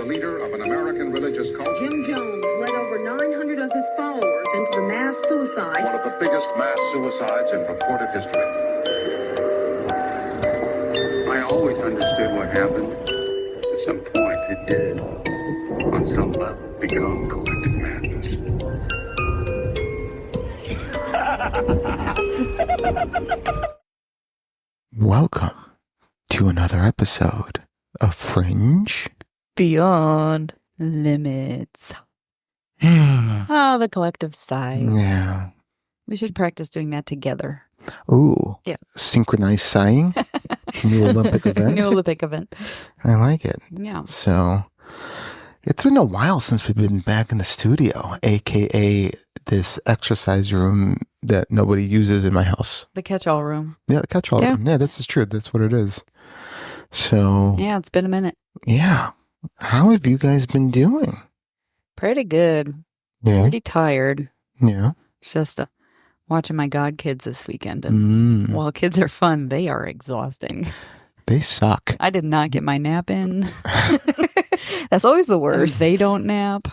leader of an American religious cult. Jim Jones led over 900 of his followers into the mass suicide. One of the biggest mass suicides in recorded history. I always understood what happened. At some point, it did, on some level, become collective madness. Welcome to another episode of Fringe Beyond Limits. The collective sigh. Yeah. We should practice doing that together. Ooh. Yeah. Synchronized sighing. New Olympic event. New Olympic event. I like it. Yeah. So, it's been a while since we've been back in the studio, aka this exercise room that nobody uses in my house. The catch-all room. Yeah, the catch-all room. Yeah, this is true. That's what it is. So. Yeah, it's been a minute. Yeah. How have you guys been doing? Pretty good. Yeah. Pretty tired. Yeah. It's just watching my godkids this weekend. And while kids are fun, they are exhausting. They suck. I did not get my nap in. That's always the worst. They don't nap.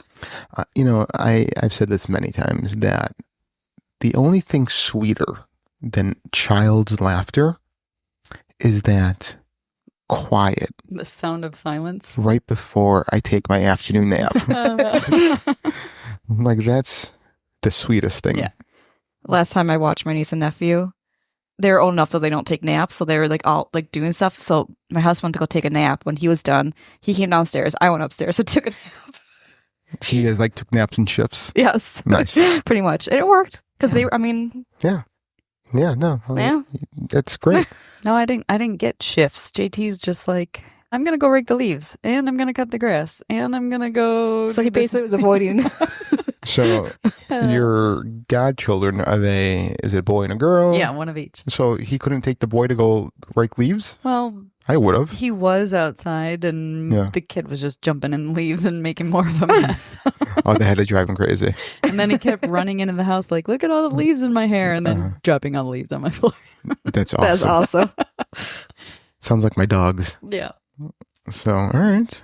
I've said this many times that the only thing sweeter than child's laughter is that quiet. The sound of silence. Right before I take my afternoon nap. Like, that's the sweetest thing. Yeah. Last time I watched my niece and nephew, they're old enough that they don't take naps, so they were like all like doing stuff. So my husband went to go take a nap. When he was done, he came downstairs. I went upstairs and took a nap. You guys like took naps and shifts? Yes. Nice. Pretty much. And it worked because Yeah, no. Yeah. That's great. No, I didn't get shifts. JT's just like, I'm going to go rake the leaves, and I'm going to cut the grass, and I'm going to go. So he basically was avoiding. So your godchildren, is it a boy and a girl? Yeah, one of each. So he couldn't take the boy to go rake leaves? Well, I would have. he was outside, and the kid was just jumping in the leaves and making more of a mess. Oh, they had to drive him crazy. And then he kept running into the house like, look at all the leaves in my hair, and then dropping all the leaves on my floor. That's awesome. That's awesome. Sounds like my dogs. Yeah. So, all right.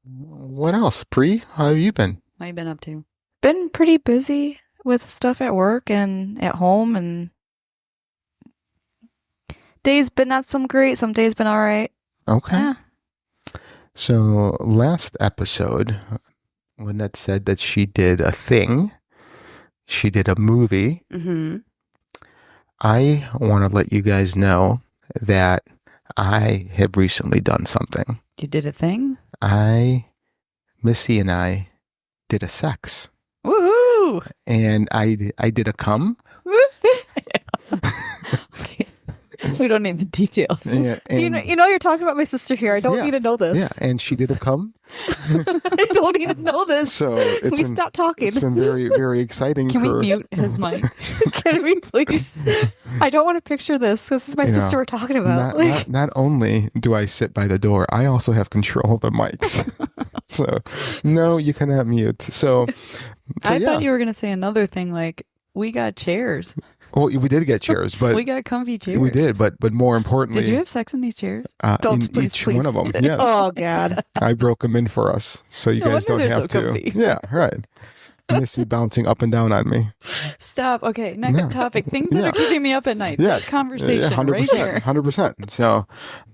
What else? Pri, how have you been? What have you been up to? Been pretty busy with stuff at work and at home, and days been not some great. Some days been all right. Okay. Yeah. So, last episode, Lynette said that she did a thing. She did a movie. Mm-hmm. I want to let you guys know that I have recently done something. You did a thing? Missy and I did a sex. Woohoo! And I did a cum. Okay. We don't need the details. Yeah, You know, you're talking about my sister here. I don't need to know this. Yeah, and she did a cum. I don't need to know this. So Stop talking. It's been very, very exciting. Can we mute his mic? Can we please? I don't want to picture this. This is my sister we're talking about. Not only do I sit by the door, I also have control of the mics. So, no, you cannot mute. So I thought you were going to say another thing like, we got chairs. Well, we did get chairs, but we got comfy chairs. We did, but more importantly, did you have sex in these chairs? Each one of them, yes. Oh God! I broke them in for us, so you guys don't have to. Comfy. Yeah, right. Missy bouncing up and down on me. Stop. Okay, next topic. Things that are keeping me up at night. Yeah, conversation 100%, right here. 100%. So,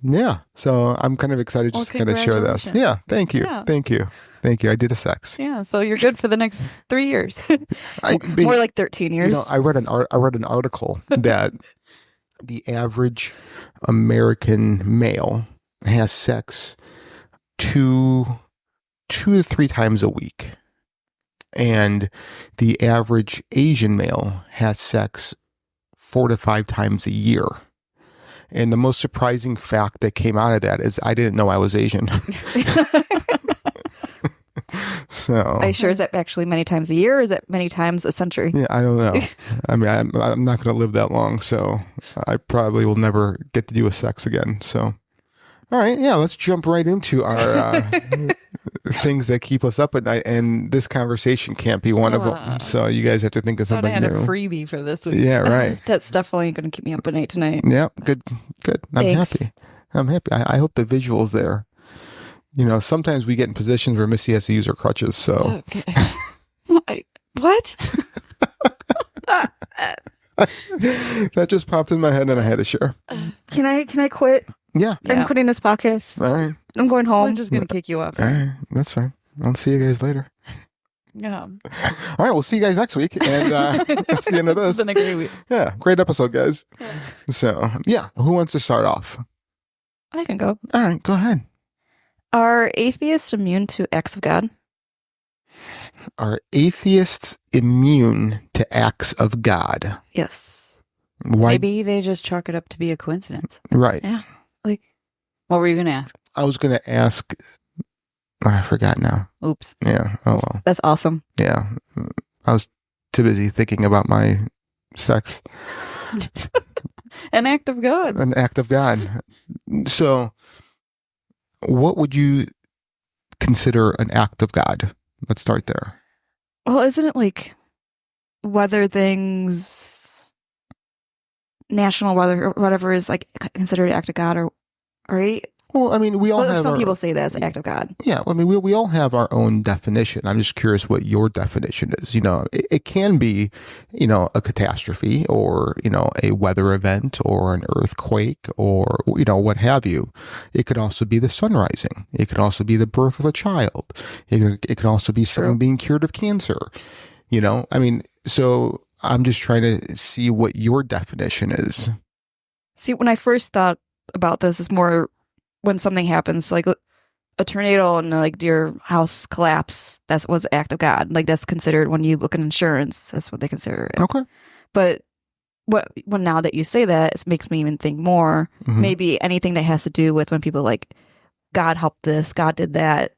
yeah. So I'm kind of excited just to kind of share this. Yeah. Thank you. Yeah. Thank you. Thank you. I did a sex. Yeah. So you're good for the next 3 years. More like 13 years. You know, I read an article that the average American male has sex 2 to 3 times a week. And the average Asian male has sex 4 to 5 times a year. And the most surprising fact that came out of that is I didn't know I was Asian. So, are you sure? Is that actually many times a year, or is that many times a century? Yeah, I don't know. I mean, I'm not going to live that long, so I probably will never get to do a sex again. So, all right, yeah, let's jump right into our things that keep us up at night, and this conversation can't be one of them. So you guys have to think of something I had new. a freebie for this week. Yeah, right. That's definitely going to keep me up at night tonight. Yeah, good. I'm Thanks. happy. I hope the visual's there. Sometimes we get in positions where Missy has to use her crutches. So Okay. What? that just popped in my head and I had to share. Can I quit? Yeah. I'm quitting this podcast. All right. I'm going home. I'm just going to kick you off. All right. That's fine. I'll see you guys later. Yeah. All right. We'll see you guys next week. And that's the end of this. It's been a great week. Yeah. Great episode, guys. So, yeah. Who wants to start off? I can go. All right. Go ahead. Are atheists immune to acts of God? Are atheists immune to acts of God? Yes. Why? Maybe they just chalk it up to be a coincidence. Right. Yeah. Like, What were you going to ask? I was going to ask. I forgot now. Oops. Yeah. Oh, well. that's awesome. Yeah. I was too busy thinking about my sex. An act of God. An act of God. So, what would you consider an act of God? Let's start there. Well, isn't it like weather things, national weather or whatever is like considered an act of God, or right? Well, I mean, we all have Some our, people say that as an act of God. Yeah, I mean, we all have our own definition. I'm just curious what your definition is. It can be, a catastrophe or, a weather event or an earthquake or, what have you. It could also be the sun rising. It could also be the birth of a child. It could also be someone being cured of cancer. I mean, so I'm just trying to see what your definition is. See, when I first thought about this, it's more when something happens, like a tornado and like your house collapse. That was an act of God. Like that's considered when you look at insurance. That's what they consider it. Okay. But when now that you say that, it makes me even think more. Mhm. Maybe anything that has to do with when people like God helped this, God did that.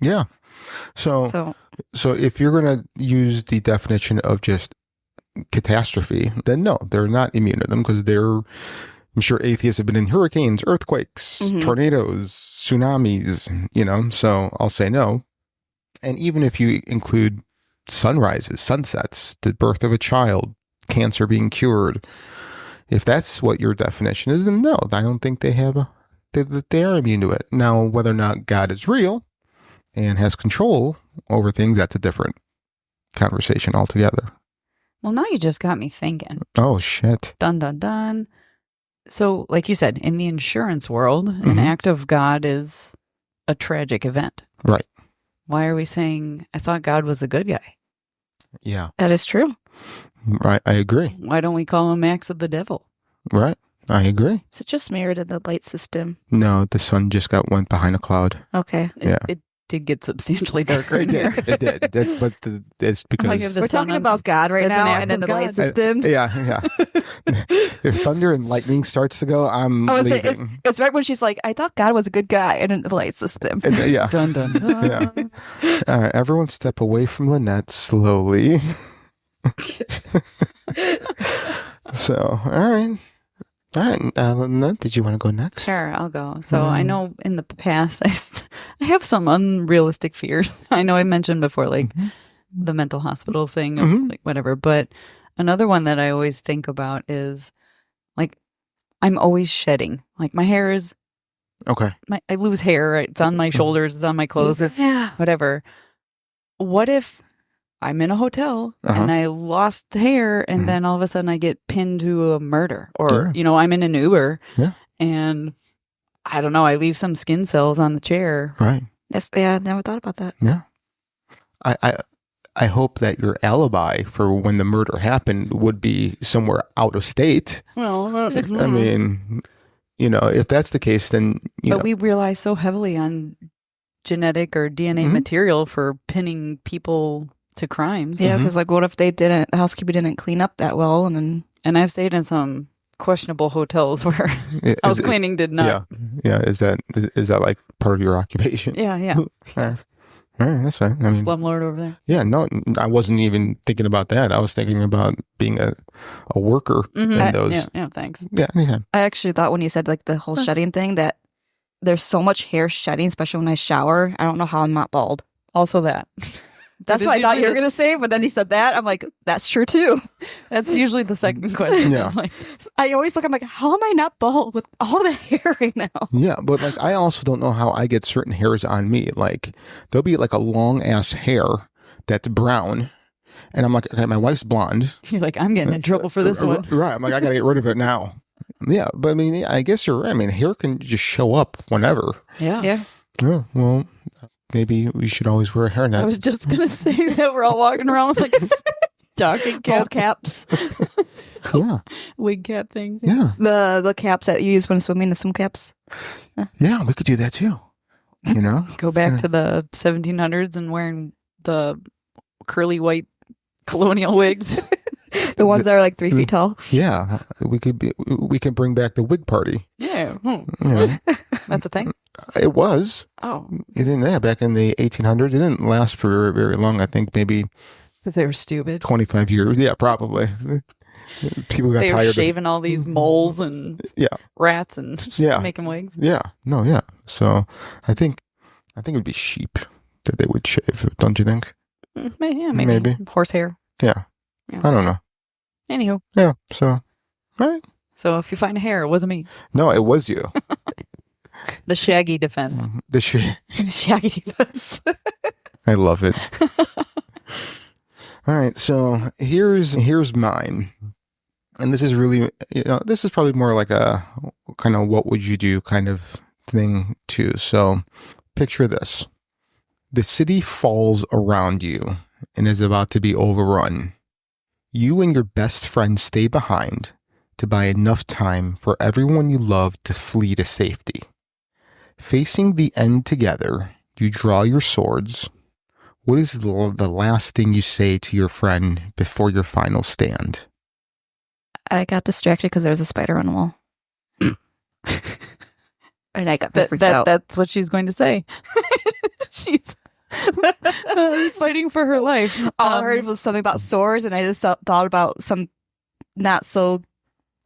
Yeah. So if you're going to use the definition of just catastrophe, then no, they're not immune to them because I'm sure atheists have been in hurricanes, earthquakes, tornadoes, tsunamis, so I'll say no. And even if you include sunrises, sunsets, the birth of a child, cancer being cured, if that's what your definition is, then no, I don't think they are immune to it. Now, whether or not God is real and has control over things, that's a different conversation altogether. Well, now you just got me thinking. Oh, shit. Dun, dun, dun. So, like you said, in the insurance world, an act of God is a tragic event. Right. Why are we saying, I thought God was a good guy? Yeah. That is true. Right. I agree. Why don't we call him acts of the devil? Right. I agree. Is it just mirrored in the light system? No, the sun just went behind a cloud. Okay. Yeah. It did get substantially darker in here. It did. But it's because... Like if the We're sun talking about God right That's an now act and then of the light God. system. Yeah. If thunder and lightning starts to go, I'm I would say leaving. it's right when she's like, I thought God was a good guy, and then the light system. Yeah. Dun, dun, dun. Yeah. All right, everyone step away from Lynette slowly. So, all right. Lynette, did you want to go next? Sure, I'll go. So I know in the past, I have some unrealistic fears. I know I mentioned before, like the mental hospital thing, of, like whatever. But another one that I always think about is like I'm always shedding. Like my hair is, Okay. I lose hair. Right? It's on my shoulders. It's on my clothes. Yeah. Whatever. What if I'm in a hotel and I lost hair and then all of a sudden I get pinned to a murder or, I'm in an Uber and I don't know, I leave some skin cells on the chair. Right. I never thought about that. Yeah. I hope that your alibi for when the murder happened would be somewhere out of state. Well, I mean, if that's the case, then, but we rely so heavily on genetic or DNA material for pinning people to crimes. Yeah, because like, what if the housekeeper didn't clean up that well, and I've stayed in some questionable hotels where house cleaning did not. Yeah. Is that like part of your occupation? Yeah. All right, that's fine. I mean, Slumlord over there. Yeah, no, I wasn't even thinking about that. I was thinking about being a worker in those. Yeah, thanks. Yeah, anytime. I actually thought when you said like the whole shedding thing that there's so much hair shedding, especially when I shower. I don't know how I'm not bald. Also that. That's is what I thought usually you were the- going to say, but then you said that. I'm like, that's true too. That's usually the second question. Yeah. Like, I always look, I'm like, how am I not bald with all the hair right now? Yeah, but like I also don't know how I get certain hairs on me. Like there'll be like a long ass hair that's brown, and I'm like, okay, my wife's blonde. you're like, I'm getting in trouble for this one. Right. I'm like, I gotta get rid of it now. Yeah, but I mean, I guess you're right. I mean, hair can just show up whenever. Yeah. Yeah. Yeah, well, maybe we should always wear a hairnet. I was just gonna say that we're all walking around with like stocking Bald caps, caps. Yeah, wig cap things. yeah, The caps that you use when swimming, the swim caps. yeah. We could do that too. You know, Go back to the 1700s and wearing the curly white colonial wigs. The ones that are like 3 feet tall. yeah. We could bring back the wig party. Yeah. You know, That's a thing. it was. Oh, It didn't. Yeah, back in the 1800s, it didn't last for very, very long. I think maybe because they were stupid. 25 years. Yeah, probably. People got They were tired of shaving all these moles and Yeah. rats and Yeah. making wigs. Yeah. No, yeah. So I think it would be sheep that they would shave, don't you think? Yeah, maybe. Maybe. Horsehair. Yeah. Yeah. I don't know. Anywho, Yeah. So, right. so if you find a hair, it wasn't me. No, it was you. The shaggy defense. The shit. Shaggy defense. I love it. All right. So here's mine. And this is really, this is probably more like a kind of what would you do kind of thing too. So picture this. The city falls around you and is about to be overrun. You and your best friend stay behind to buy enough time for everyone you love to flee to safety. Facing the end together, you draw your swords. What is the last thing you say to your friend before your final stand? I got distracted because there was a spider on the wall. And I got freaked out. That's what she's going to say. She's fighting for her life. All I heard was something about swords, and I just thought about some not so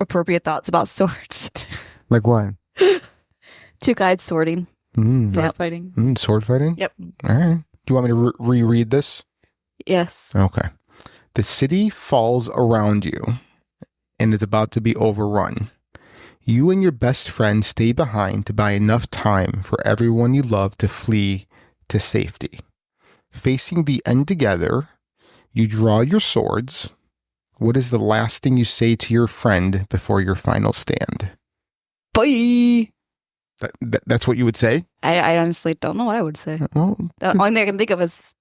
appropriate thoughts about swords. Like what? Two guys sorting. Mm. Sword Yep. fighting. Sword fighting? Yep. All right. Do you want me to reread this? Yes. Okay. The city falls around you and is about to be overrun. You and your best friend stay behind to buy enough time for everyone you love to flee to safety. Facing the end together, you draw your swords. What is the last thing you say to your friend before your final stand? Bye. That's what you would say? I honestly don't know what I would say. Well, The only thing I can think of is,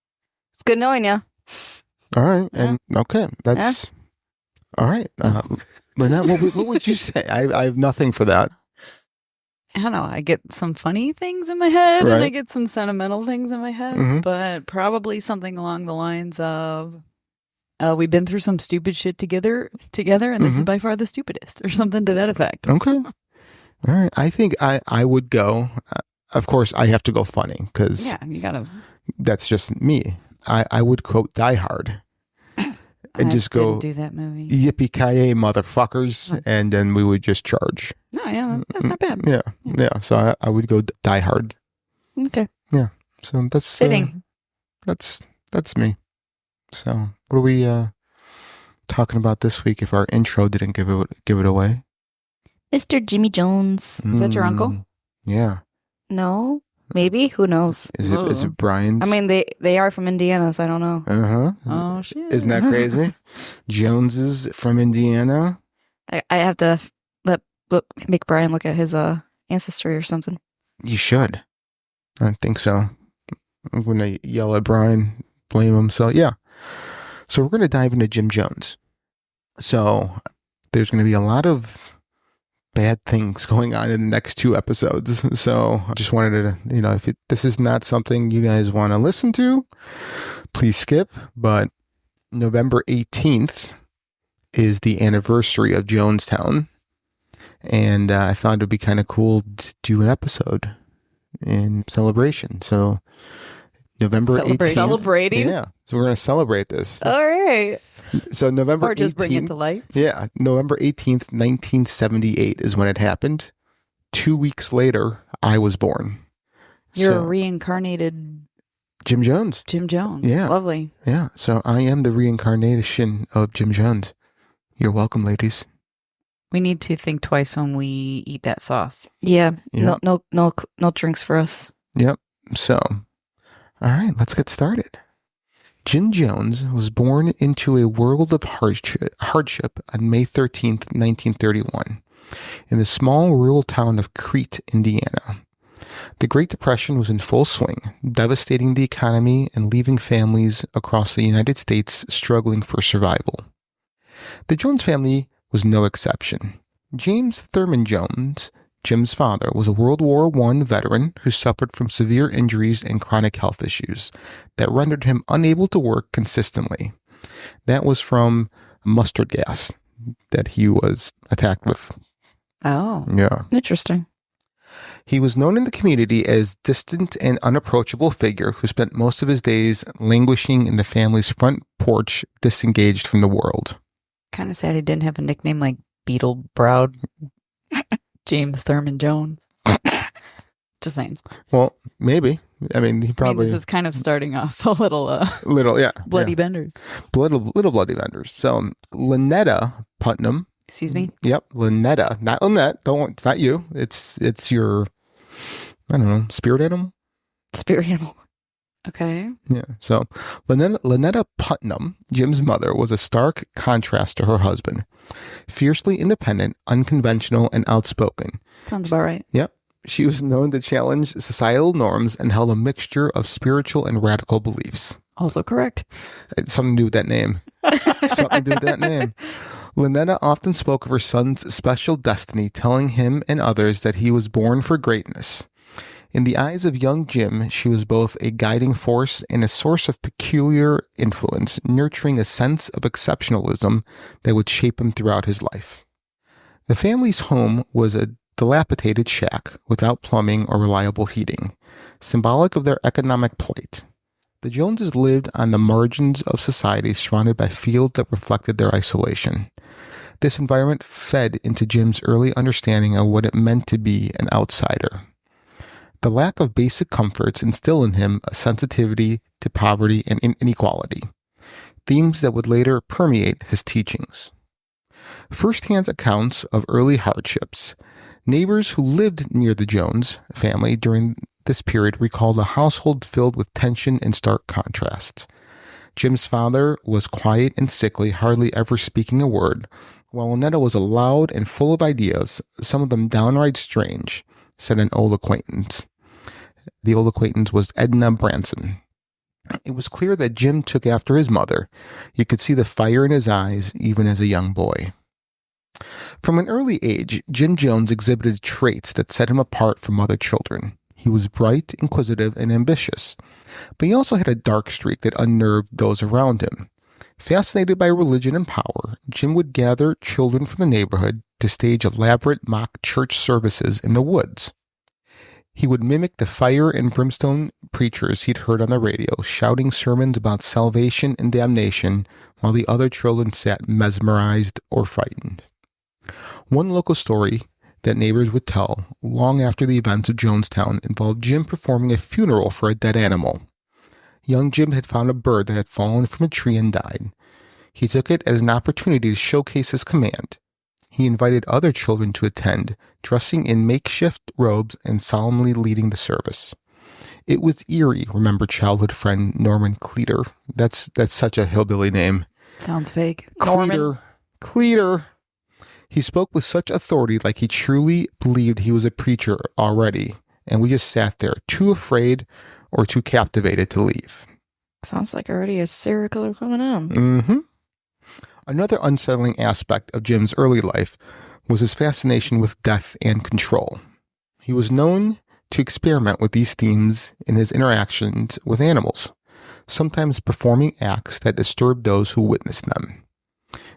it's good knowing you. all right. And okay, that's all right. Lynette, what would you say? I have nothing for that. I don't know. I get some funny things in my head and I Right. get some sentimental things in my head, Mhm. but probably something along the lines of, we've been through some stupid shit together, and this is by far the stupidest, or something to that effect. Okay. All right. I think I would go. Of course, I have to go funny because Yeah, you gotta. that's just me. I would quote Die Hard and I just go didn't do that movie. yippee-ki-yay, motherfuckers, and then we would just charge. No, yeah, that's not bad. Yeah, yeah. So I would go Die Hard. Okay. So that's Fitting. That's me. So what are we talking about this week? If our intro didn't give it away, Mr. Jimmy Jones. Is that your uncle? Yeah. No? Maybe? Who knows? Is it Brian's? I mean, they are from Indiana, so I don't know. Uh-huh. Oh shit! Isn't that crazy? Jones is from Indiana. I have to make Brian look at his ancestry or something. You should. I think so. I'm going to yell at Brian, blame him. So, yeah. So, we're going to dive into Jim Jones. So, there's going to be a lot of bad things going on in the next 2 episodes. So, I just wanted to, if this is not something you guys want to listen to, please skip. But November 18th is the anniversary of Jonestown. And I thought it'd be kind of cool to do an episode in celebration. So November 18th. Celebrating? Yeah. So we're going to celebrate this. All right. So November Or just 18th. bring it to life. Yeah. November 18th, 1978 is when it happened. 2 weeks later, I was born. You're So- a reincarnated Jim Jones. Jim Jones. Yeah. Lovely. Yeah. So I am the reincarnation of Jim Jones. You're welcome, ladies. We need to think twice when we eat that sauce. Yeah. Yeah. No drinks for us. Yep. So, all right, let's get started. Jim Jones was born into a world of hardship on May 13th, 1931, in the small rural town of Crete, Indiana. The Great Depression was in full swing, devastating the economy and leaving families across the United States struggling for survival. The Jones family was no exception. James Thurman Jones, Jim's father, was a World War I veteran who suffered from severe injuries and chronic health issues that rendered him unable to work consistently. That was from mustard gas that he was attacked with. Oh. Yeah. Interesting. He was known in the community as distant and unapproachable figure who spent most of his days languishing in the family's front porch, disengaged from the world. Kind of sad he didn't have a nickname like Beetle Browed James Thurman Jones. Just saying. Well, maybe. I mean, he probably... this is kind of starting off a little... yeah. bloody benders. Little bloody vendors. So, Lynette Putnam. Excuse me? Yep, Lynette. Not Lynette. It's not you. It's your, I don't know, spirit animal? Spirit animal. Okay. Yeah. So, Lynette Putnam, Jim's mother, was a stark contrast to her husband. Fiercely independent, unconventional, and outspoken. Sounds about right. Yep. She was known to challenge societal norms and held a mixture of spiritual and radical beliefs. Also correct. It's something to do with that name. Something to do with that name. Lynette often spoke of her son's special destiny, telling him and others that he was born for greatness. In the eyes of young Jim, she was both a guiding force and a source of peculiar influence, nurturing a sense of exceptionalism that would shape him throughout his life. The family's home was a dilapidated shack without plumbing or reliable heating, symbolic of their economic plight. The Joneses lived on the margins of society, surrounded by fields that reflected their isolation. This environment fed into Jim's early understanding of what it meant to be an outsider. The lack of basic comforts instilled in him a sensitivity to poverty and inequality, themes that would later permeate his teachings. First-hand accounts of early hardships. Neighbors who lived near the Jones family during this period recalled a household filled with tension and stark contrast. Jim's father was quiet and sickly, hardly ever speaking a word, while Lynette was loud and full of ideas, some of them downright strange, said an old acquaintance. The old acquaintance was Edna Branson. It was clear that Jim took after his mother. You could see the fire in his eyes, even as a young boy. From an early age, Jim Jones exhibited traits that set him apart from other children. He was bright, inquisitive, and ambitious, but he also had a dark streak that unnerved those around him. Fascinated by religion and power, Jim would gather children from the neighborhood to stage elaborate mock church services in the woods. He would mimic the fire and brimstone preachers he'd heard on the radio, shouting sermons about salvation and damnation, while the other children sat mesmerized or frightened. One local story that neighbors would tell, long after the events of Jonestown, involved Jim performing a funeral for a dead animal. Young Jim had found a bird that had fallen from a tree and died. He took it as an opportunity to showcase his command. He invited other children to attend, dressing in makeshift robes and solemnly leading the service. It was eerie, remembered childhood friend Norman Cleater. That's such a hillbilly name. Sounds fake. Cleater. He spoke with such authority, like he truly believed he was a preacher already, and we just sat there, too afraid or too captivated to leave. Sounds like already a serial killer coming on. Mm-hmm. Another unsettling aspect of Jim's early life was his fascination with death and control. He was known to experiment with these themes in his interactions with animals, sometimes performing acts that disturbed those who witnessed them.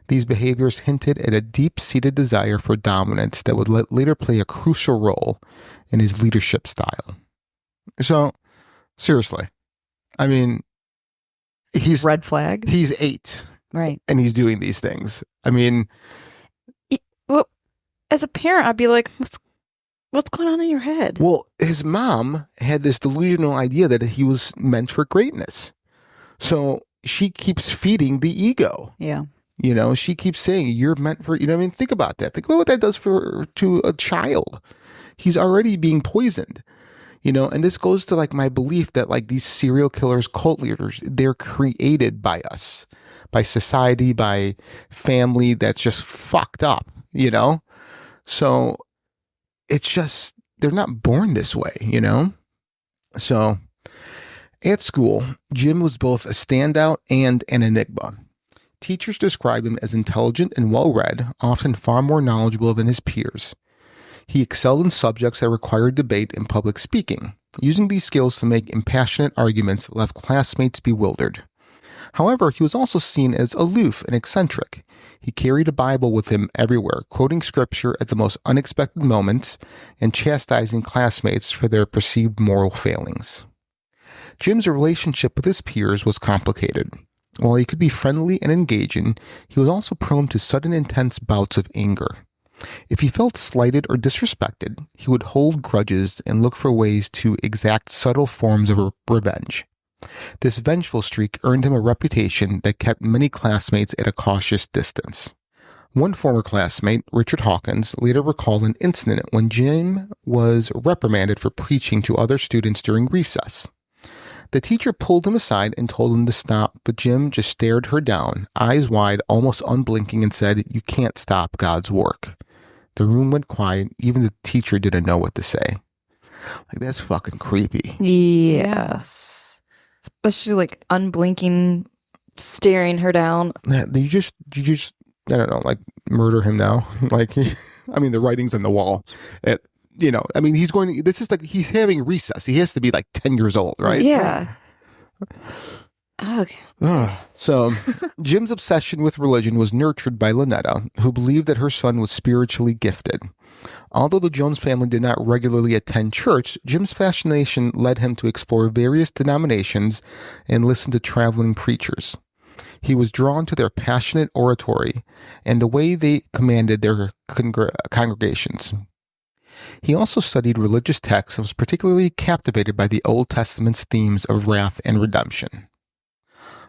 These behaviors hinted at a deep-seated desire for dominance that would later play a crucial role in his leadership style. So, seriously, I mean, he's red flag. He's 8. Right. And he's doing these things. I mean, Well, as a parent, I'd be like, What's going on in your head? Well, his mom had this delusional idea that he was meant for greatness. So she keeps feeding the ego. Yeah. You know, she keeps saying, you're meant for, you know what I mean? Think about that. Think about what that does to a child. He's already being poisoned, you know, and this goes to like my belief that like these serial killers, cult leaders, they're created by us, by society, by family that's just fucked up, you know? So it's just, they're not born this way, you know? So at school, Jim was both a standout and an enigma. Teachers describe him as intelligent and well-read, often far more knowledgeable than his peers. He excelled in subjects that required debate and public speaking, using these skills to make impassionate arguments that left classmates bewildered. However, he was also seen as aloof and eccentric. He carried a Bible with him everywhere, quoting scripture at the most unexpected moments and chastising classmates for their perceived moral failings. Jim's relationship with his peers was complicated. While he could be friendly and engaging, he was also prone to sudden intense bouts of anger. If he felt slighted or disrespected, he would hold grudges and look for ways to exact subtle forms of revenge. This vengeful streak earned him a reputation that kept many classmates at a cautious distance. One former classmate, Richard Hawkins, later recalled an incident when Jim was reprimanded for preaching to other students during recess. The teacher pulled him aside and told him to stop, but Jim just stared her down, eyes wide, almost unblinking, and said, "You can't stop God's work." The room went quiet. Even the teacher didn't know what to say. Like, that's fucking creepy. Yes. Especially like unblinking, staring her down. You just, I don't know, like murder him now. Like, I mean, the writing's on the wall. You know, I mean, this is like, he's having recess. He has to be like 10 years old, right? Yeah. Okay. So, Jim's obsession with religion was nurtured by Lynette, who believed that her son was spiritually gifted. Although the Jones family did not regularly attend church, Jim's fascination led him to explore various denominations and listen to traveling preachers. He was drawn to their passionate oratory and the way they commanded their congregations. He also studied religious texts and was particularly captivated by the Old Testament's themes of wrath and redemption.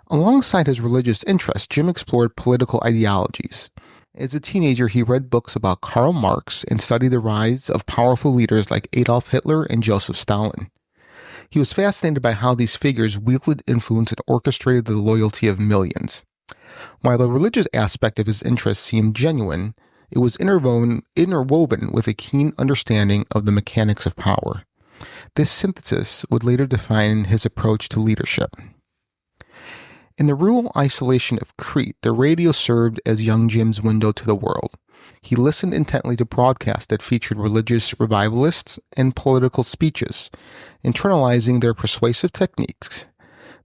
Alongside his religious interests, Jim explored political ideologies. As a teenager, he read books about Karl Marx and studied the rise of powerful leaders like Adolf Hitler and Joseph Stalin. He was fascinated by how these figures wielded influence and orchestrated the loyalty of millions. While the religious aspect of his interest seemed genuine, it was interwoven with a keen understanding of the mechanics of power. This synthesis would later define his approach to leadership. In the rural isolation of Crete, the radio served as young Jim's window to the world. He listened intently to broadcasts that featured religious revivalists and political speeches, internalizing their persuasive techniques.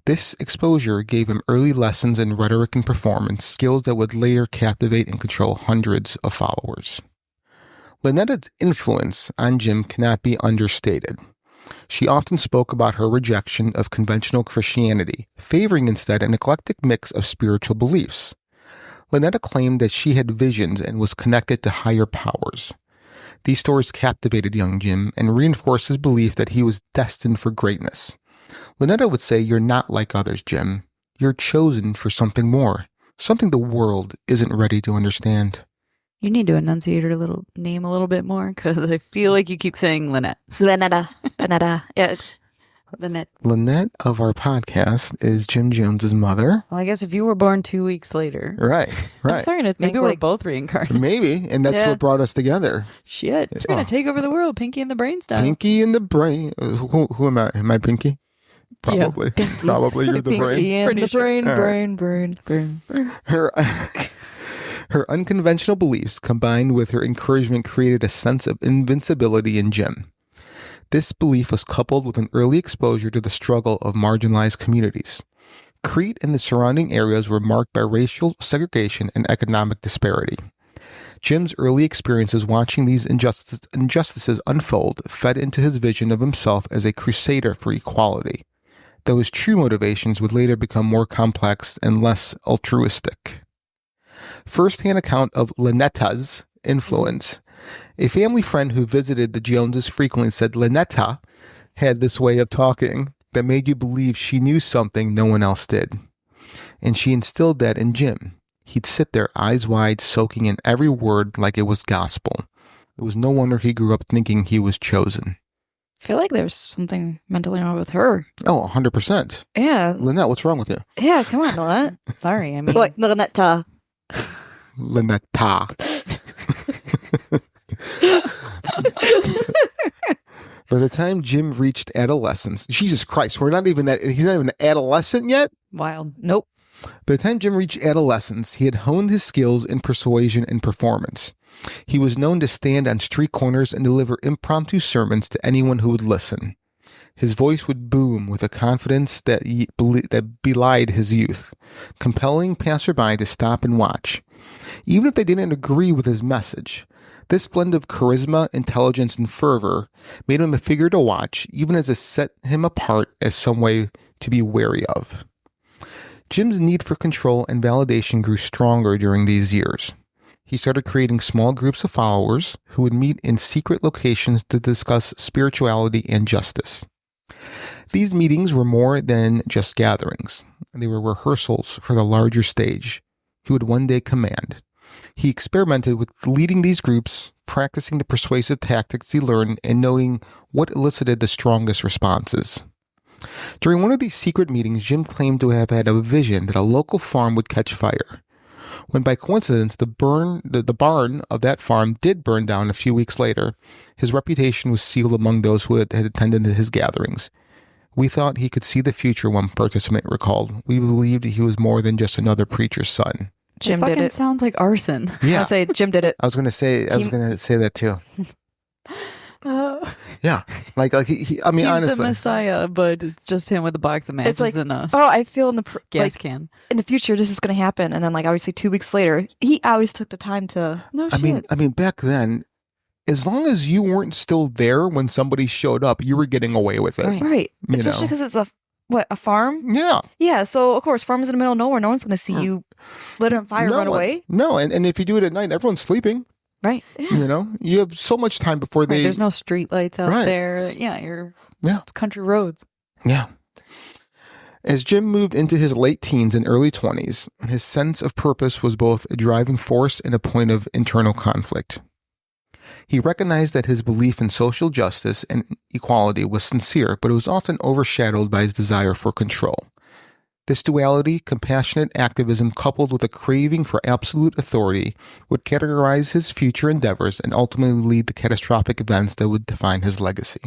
This exposure gave him early lessons in rhetoric and performance, skills that would later captivate and control hundreds of followers. Lynette's influence on Jim cannot be understated. She often spoke about her rejection of conventional Christianity, favoring instead an eclectic mix of spiritual beliefs. Lynette claimed that she had visions and was connected to higher powers. These stories captivated young Jim and reinforced his belief that he was destined for greatness. Lynette would say, "You're not like others, Jim. You're chosen for something more, something the world isn't ready to understand." You need to enunciate her name a little bit more, because I feel like you keep saying Lynette. Lynette. Yeah. Lynette. Lynette of our podcast is Jim Jones's mother. Well, I guess if you were born 2 weeks later. Right. I'm starting to think Maybe we're like, both reincarnated. Maybe, and that's what brought us together. Shit. It's going to take over the world. Pinky and the Brain style. Pinky in the brain. Who am I? Am I Pinky? Probably. Yeah. Probably you're the Pinky brain. and Pretty the sure. brain. Her unconventional beliefs combined with her encouragement created a sense of invincibility in Jim. This belief was coupled with an early exposure to the struggle of marginalized communities. Crete and the surrounding areas were marked by racial segregation and economic disparity. Jim's early experiences watching these injustices unfold fed into his vision of himself as a crusader for equality, though his true motivations would later become more complex and less altruistic. First-hand account of Lynette's influence A family friend who visited the Joneses frequently said Lynette had this way of talking that made you believe she knew something no one else did. And she instilled that in Jim. He'd sit there, eyes wide, soaking in every word like it was gospel. It was no wonder he grew up thinking he was chosen. I feel like there's something mentally wrong with her. Oh, 100%. Yeah. Lynette, what's wrong with you? Yeah, come on, Lynette. Sorry, I mean, Like, Lynette. Lynette. By the time Jim reached adolescence, Jesus Christ, he's not even an adolescent yet? wild. Nope. By the time Jim reached adolescence, he had honed his skills in persuasion and performance. He was known to stand on street corners and deliver impromptu sermons to anyone who would listen. His voice would boom with a confidence that belied his youth, compelling passerby to stop and watch, even if they didn't agree with his message. This blend of charisma, intelligence, and fervor made him a figure to watch, even as it set him apart as some way to be wary of. Jim's need for control and validation grew stronger during these years. He started creating small groups of followers who would meet in secret locations to discuss spirituality and justice. These meetings were more than just gatherings. They were rehearsals for the larger stage he would one day command. He experimented with leading these groups, practicing the persuasive tactics he learned, and noting what elicited the strongest responses. During one of these secret meetings, Jim claimed to have had a vision that a local farm would catch fire. When by coincidence the barn of that farm did burn down a few weeks later, his reputation was sealed among those who had attended his gatherings. We thought he could see the future, one participant recalled. We believed he was more than just another preacher's son. Jim did Fucking it. sounds like arson. Yeah, I'll say Jim did it. I was gonna say that too. Yeah, like he I mean, He's honestly, the Messiah, but it's just him with a box of matches It's like, and a oh, I feel in the gas can. in the future this is going to happen, and then like obviously 2 weeks later, he always took the time to. No I shit. mean, back then, as long as you weren't still there when somebody showed up, you were getting away with it. Right, You especially know. because it's a farm. Yeah. Yeah, so of course, farm is in the middle of nowhere. No one's going to see you lit on fire, No run one- away. No, and if you do it at night, everyone's sleeping. Right. Yeah. You know, you have so much time before Right, they. there's no street lights out Right. there. Yeah, it's country roads. Yeah. As Jim moved into his late teens and early 20s, his sense of purpose was both a driving force and a point of internal conflict. He recognized that his belief in social justice and equality was sincere, but it was often overshadowed by his desire for control. This duality, compassionate activism coupled with a craving for absolute authority, would categorize his future endeavors and ultimately lead to catastrophic events that would define his legacy.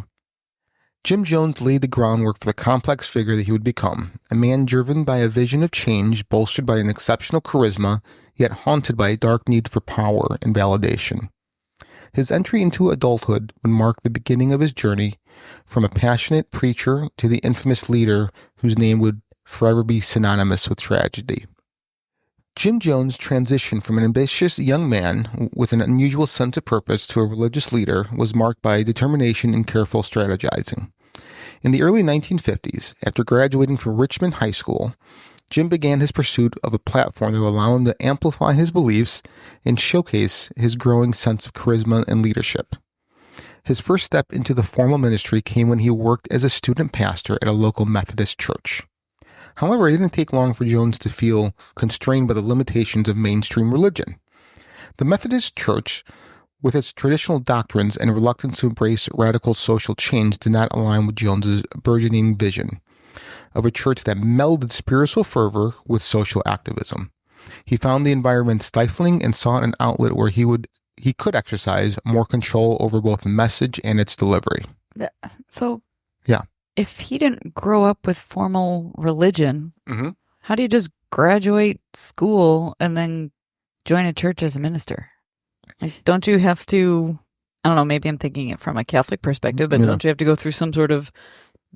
Jim Jones laid the groundwork for the complex figure that he would become, a man driven by a vision of change, bolstered by an exceptional charisma, yet haunted by a dark need for power and validation. His entry into adulthood would mark the beginning of his journey from a passionate preacher to the infamous leader whose name would forever be synonymous with tragedy. Jim Jones' transition from an ambitious young man with an unusual sense of purpose to a religious leader was marked by determination and careful strategizing. In the early 1950s, after graduating from Richmond High School, Jim began his pursuit of a platform that would allow him to amplify his beliefs and showcase his growing sense of charisma and leadership. His first step into the formal ministry came when he worked as a student pastor at a local Methodist church. However, it didn't take long for Jones to feel constrained by the limitations of mainstream religion. The Methodist Church, with its traditional doctrines and reluctance to embrace radical social change, did not align with Jones's burgeoning vision of a church that melded spiritual fervor with social activism. He found the environment stifling and sought an outlet where he could exercise more control over both the message and its delivery. So, yeah. If he didn't grow up with formal religion, Mm-hmm. how do you just graduate school and then join a church as a minister? Like, don't you have to, I don't know, maybe I'm thinking it from a Catholic perspective, but Yeah. don't you have to go through some sort of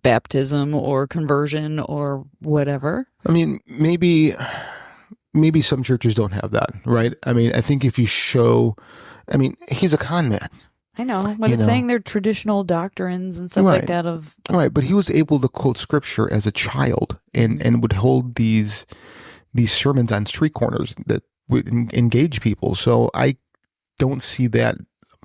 baptism or conversion or whatever? I mean, maybe some churches don't have that, right? I mean, I think if you show, I mean, he's a con man. I know, but You it's know. saying they're traditional doctrines and stuff Right. like that of Right, but he was able to quote scripture as a child and would hold these sermons on street corners that would engage people. So I don't see that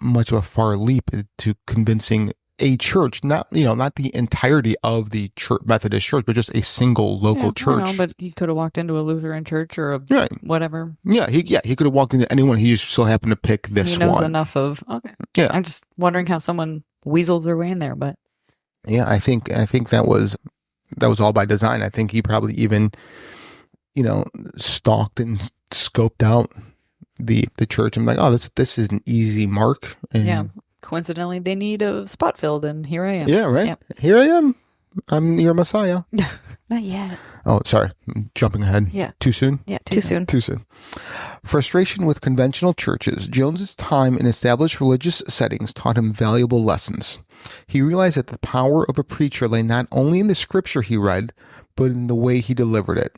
much of a far leap to convincing a church, not the entirety of the church, Methodist church, but just a single local church. I know, but he could have walked into a Lutheran church or whatever. Yeah, he could have walked into anyone. He just so happened to pick this one. He knows enough of. Okay. Yeah, I'm just wondering how someone weasels their way in there, but yeah, I think that was all by design. I think he probably even, stalked and scoped out the church and like, oh, this is an easy mark. And yeah. Coincidentally, they need a spot filled, and here I am. Yeah, right. Yep. Here I am. I'm your Messiah. Not yet. Oh, sorry. I'm jumping ahead. Yeah. Too soon? Yeah, too soon. Too soon. Frustration with conventional churches. Jones's time in established religious settings taught him valuable lessons. He realized that the power of a preacher lay not only in the scripture he read, but in the way he delivered it.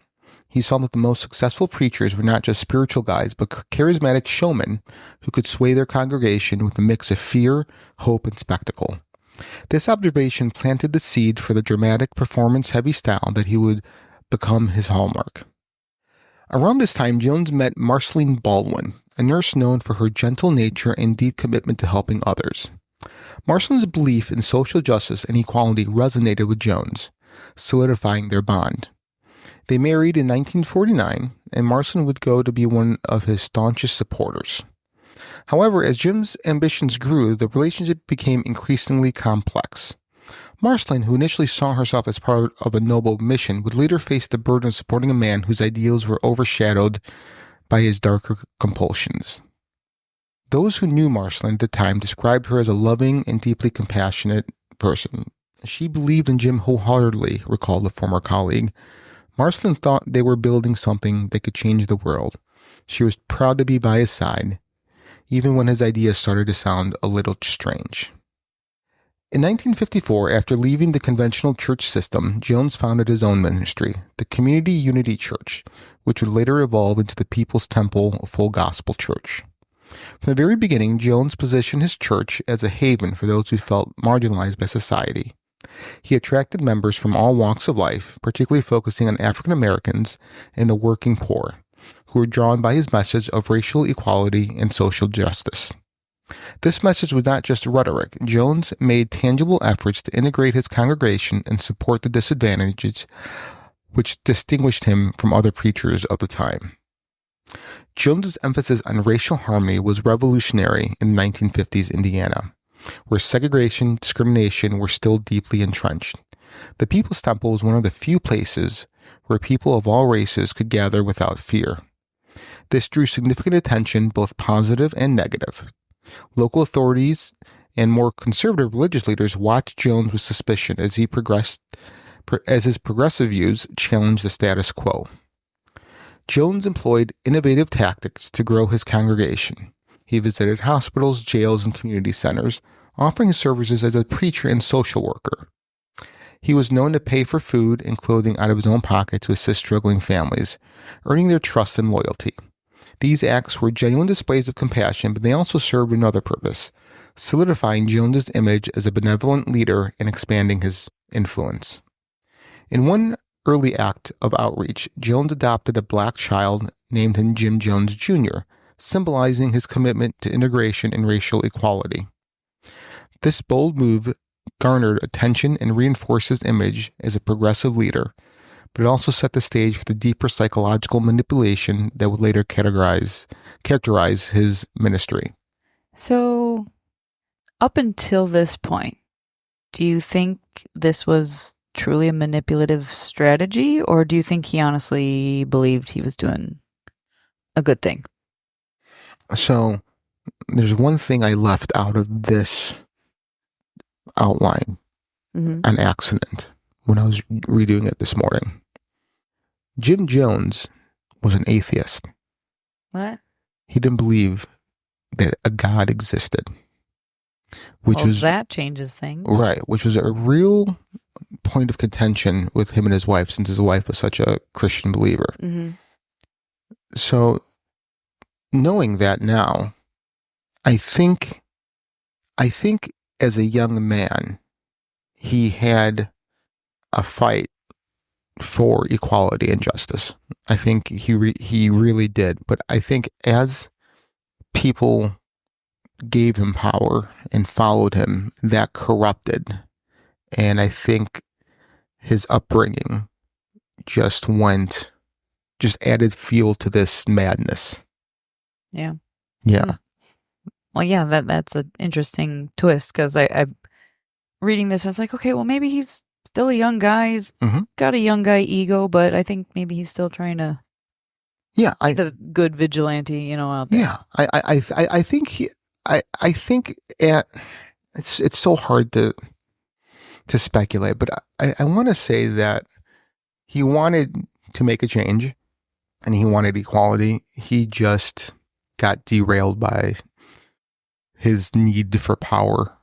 He saw that the most successful preachers were not just spiritual guides, but charismatic showmen who could sway their congregation with a mix of fear, hope, and spectacle. This observation planted the seed for the dramatic, performance-heavy style that he would become his hallmark. Around this time, Jones met Marceline Baldwin, a nurse known for her gentle nature and deep commitment to helping others. Marceline's belief in social justice and equality resonated with Jones, solidifying their bond. They married in 1949, and Marceline would go to be one of his staunchest supporters. However, as Jim's ambitions grew, the relationship became increasingly complex. Marceline, who initially saw herself as part of a noble mission, would later face the burden of supporting a man whose ideals were overshadowed by his darker compulsions. Those who knew Marceline at the time described her as a loving and deeply compassionate person. She believed in Jim wholeheartedly, recalled a former colleague. Marceline thought they were building something that could change the world. She was proud to be by his side, even when his ideas started to sound a little strange. In 1954, after leaving the conventional church system, Jones founded his own ministry, the Community Unity Church, which would later evolve into the People's Temple Full Gospel Church. From the very beginning, Jones positioned his church as a haven for those who felt marginalized by society. He attracted members from all walks of life, particularly focusing on African Americans and the working poor, who were drawn by his message of racial equality and social justice. This message was not just rhetoric. Jones made tangible efforts to integrate his congregation and support the disadvantaged, which distinguished him from other preachers of the time. Jones's emphasis on racial harmony was revolutionary in 1950s Indiana, where segregation and discrimination were still deeply entrenched. The People's Temple was one of the few places where people of all races could gather without fear. This drew significant attention, both positive and negative. Local authorities and more conservative religious leaders watched Jones with suspicion as his progressive views challenged the status quo. Jones employed innovative tactics to grow his congregation. He visited hospitals, jails, and community centers, offering his services as a preacher and social worker. He was known to pay for food and clothing out of his own pocket to assist struggling families, earning their trust and loyalty. These acts were genuine displays of compassion, but they also served another purpose, solidifying Jones's image as a benevolent leader and expanding his influence. In one early act of outreach, Jones adopted a black child, named him Jim Jones Jr., symbolizing his commitment to integration and racial equality. This bold move garnered attention and reinforced his image as a progressive leader, but it also set the stage for the deeper psychological manipulation that would later characterize his ministry. So, up until this point, do you think this was truly a manipulative strategy, or do you think he honestly believed he was doing a good thing? So, there's one thing I left out of this outline on accident when I was redoing it this morning. Jim Jones was an atheist. What? He didn't believe that a God existed. That changes things. Right, which was a real point of contention with him and his wife, since his wife was such a Christian believer. Mm-hmm. So, knowing that now, I think as a young man, he had a fight for equality and justice. I think he really did. But I think as people gave him power and followed him, that corrupted. And I think his upbringing just added fuel to this madness. Yeah. Yeah. Well, yeah, that's an interesting twist, because I reading this, I was like, okay, well, maybe he's still a young guy. He's got a young guy ego, but I think maybe he's still trying to. Yeah, the good vigilante, out there. Yeah, I think it's so hard to speculate, but I want to say that he wanted to make a change, and he wanted equality. He just got derailed by his need for power,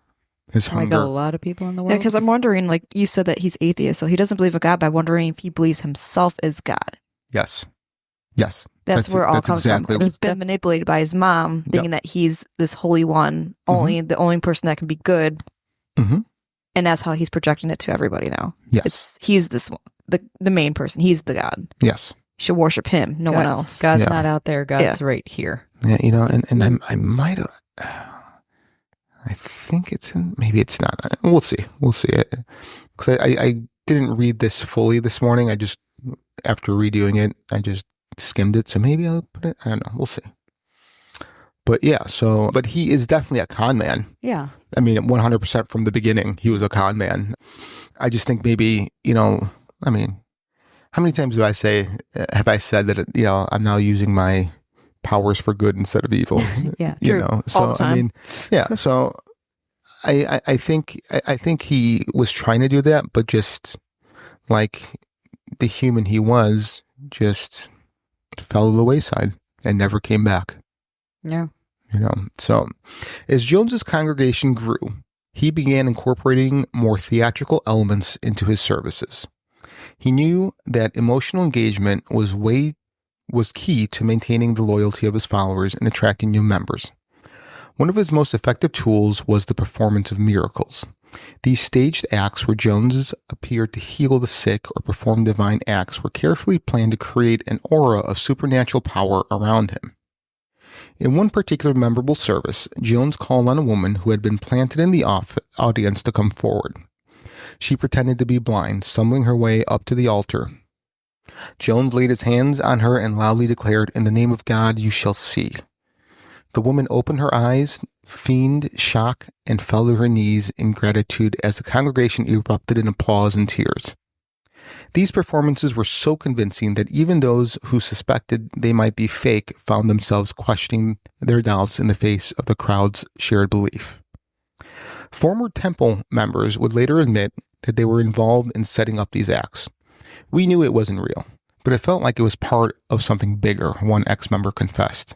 his hunger. Like a lot of people in the world. Yeah, because I'm wondering, like you said that he's atheist, so he doesn't believe in God, but I'm wondering if he believes himself is God. Yes. That's where it all comes exactly from. He's been manipulated by his mom, thinking that he's this holy one, the only person that can be good. Mm-hmm. And that's how he's projecting it to everybody now. Yes. He's this one, the main person. He's the God. Yes. You should worship him, no one else. God's not out there. God's right here. Yeah, and I might have. I think it's in. Maybe it's not. We'll see. Because I didn't read this fully this morning. I just, after redoing it, I just skimmed it. So maybe I'll put it. I don't know. We'll see. But yeah, but he is definitely a con man. Yeah. I mean, 100% from the beginning, he was a con man. I just think maybe, how many times have I said that, I'm now using my powers for good instead of evil? Yeah, true. So, all the time. So I think he was trying to do that, but just like the human he was, just fell to the wayside and never came back. Yeah. So as Jones's congregation grew, he began incorporating more theatrical elements into his services. He knew that emotional engagement was key to maintaining the loyalty of his followers and attracting new members. One of his most effective tools was the performance of miracles. These staged acts where Joneses appeared to heal the sick or perform divine acts were carefully planned to create an aura of supernatural power around him. In one particular memorable service, Jones called on a woman who had been planted in the audience to come forward. She pretended to be blind, stumbling her way up to the altar. Jones laid his hands on her and loudly declared, "In the name of God, you shall see." The woman opened her eyes, feigned shock, and fell to her knees in gratitude as the congregation erupted in applause and tears. These performances were so convincing that even those who suspected they might be fake found themselves questioning their doubts in the face of the crowd's shared belief. Former temple members would later admit that they were involved in setting up these acts. "We knew it wasn't real, but it felt like it was part of something bigger," one ex-member confessed.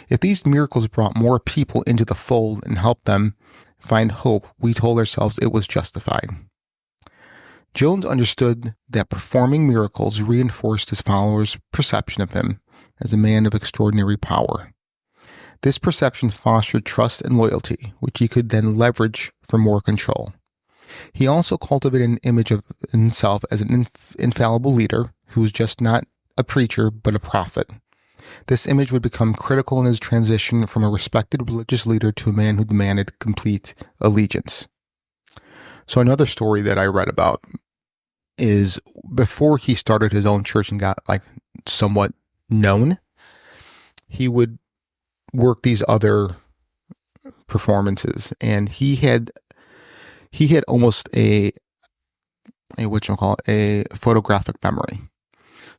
"If these miracles brought more people into the fold and helped them find hope, we told ourselves it was justified." Jones understood that performing miracles reinforced his followers' perception of him as a man of extraordinary power. This perception fostered trust and loyalty, which he could then leverage for more control. He also cultivated an image of himself as an infallible leader who was just not a preacher but a prophet. This image would become critical in his transition from a respected religious leader to a man who demanded complete allegiance. So another story that I read about is before he started his own church and got somewhat known, he would work these other performances, and he had almost a photographic memory.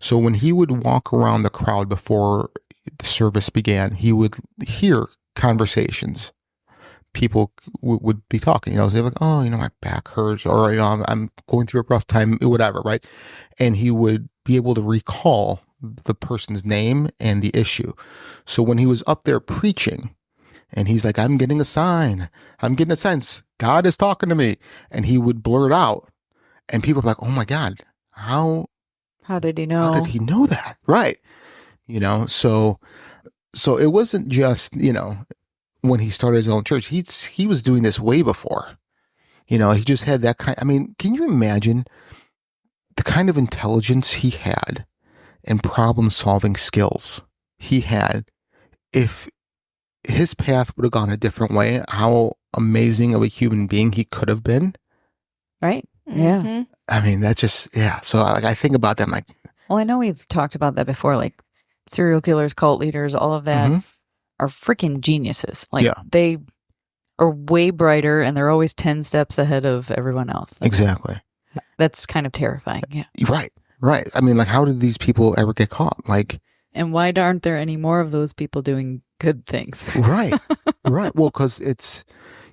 So when he would walk around the crowd before the service began, he would hear conversations. People would be talking, they're like, "Oh, my back hurts," or, "I'm going through a rough time," whatever, right? And he would be able to recall the person's name and the issue. So when he was up there preaching and he's like, I'm getting a sign, God is talking to me. And he would blurt out and people were like, "Oh my God, how did he know? How did he know that?" Right. So it wasn't just, when he started his own church, he was doing this way before. He just had that can you imagine the kind of intelligence he had and problem-solving skills he had if his path would have gone a different way, how amazing of a human being he could have been. Right? Yeah. Mhm. I mean, that's just, yeah. So like, I think about them like, Well, I know we've talked about that before, like serial killers, cult leaders, all of that are freaking geniuses. Like Yeah. they are way brighter and they're always 10 steps ahead of everyone else. exactly. That's kind of terrifying. Yeah. Right. Right. I mean, like, how did these people ever get caught? Like, And why aren't there any more of those people doing good things? right. Right. Well, because it's,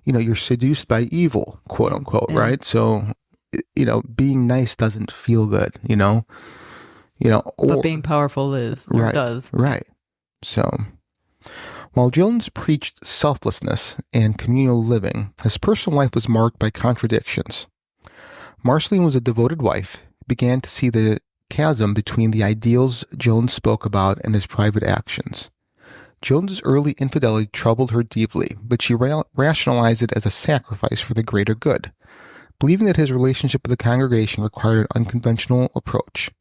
you're seduced by evil, quote unquote. Yeah. Right. So, being nice doesn't feel good, But being powerful is, or right, does. Right. So, while Jones preached selflessness and communal living, his personal life was marked by contradictions. Marceline was a devoted wife, began to see the chasm between the ideals Jones spoke about and his private actions. Jones's early infidelity troubled her deeply, but she rationalized it as a sacrifice for the greater good, believing that his relationship with the congregation required an unconventional approach.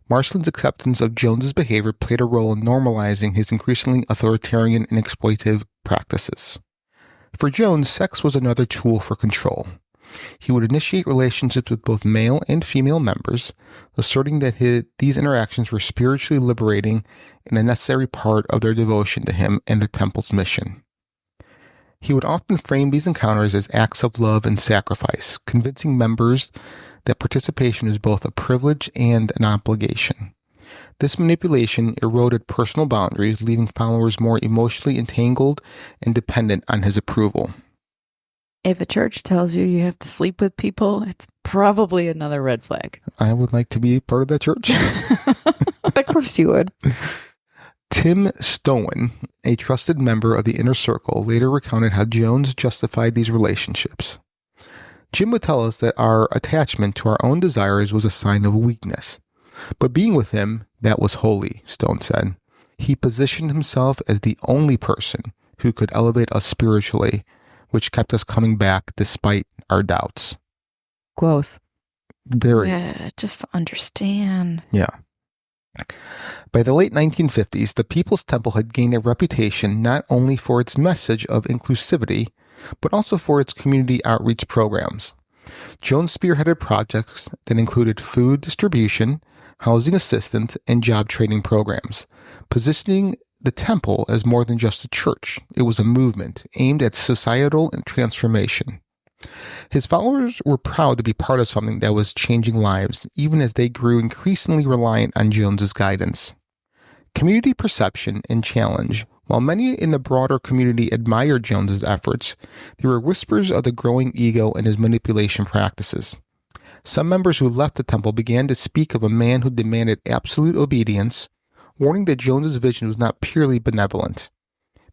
Marceline's acceptance of Jones's behavior played a role in normalizing his increasingly authoritarian and exploitative practices. For Jones, sex was another tool for control. He would initiate relationships with both male and female members, asserting that these interactions were spiritually liberating and a necessary part of their devotion to him and the temple's mission. He would often frame these encounters as acts of love and sacrifice, convincing members that participation is both a privilege and an obligation. This manipulation eroded personal boundaries, leaving followers more emotionally entangled and dependent on his approval. If a church tells you you have to sleep with people, it's probably another red flag. I would like to be part of that church. Of course you would. Tim Stowen, a trusted member of the inner circle, later recounted how Jones justified these relationships. Jim would tell us that our attachment to our own desires was a sign of weakness. But being with him, that was holy, Stone said. He positioned himself as the only person who could elevate us spiritually, which kept us coming back despite our doubts. Gross. Very. Yeah, just understand. Yeah. By the late 1950s, the People's Temple had gained a reputation not only for its message of inclusivity, but also for its community outreach programs. Jones spearheaded projects that included food distribution, housing assistance, and job training programs, positioning the temple as more than just a church. It was a movement aimed at societal transformation. His followers were proud to be part of something that was changing lives, even as they grew increasingly reliant on Jones's guidance. Community perception and challenge. While many in the broader community admired Jones's efforts, there were whispers of the growing ego and his manipulation practices. Some members who left the temple began to speak of a man who demanded absolute obedience, warning that Jones's vision was not purely benevolent.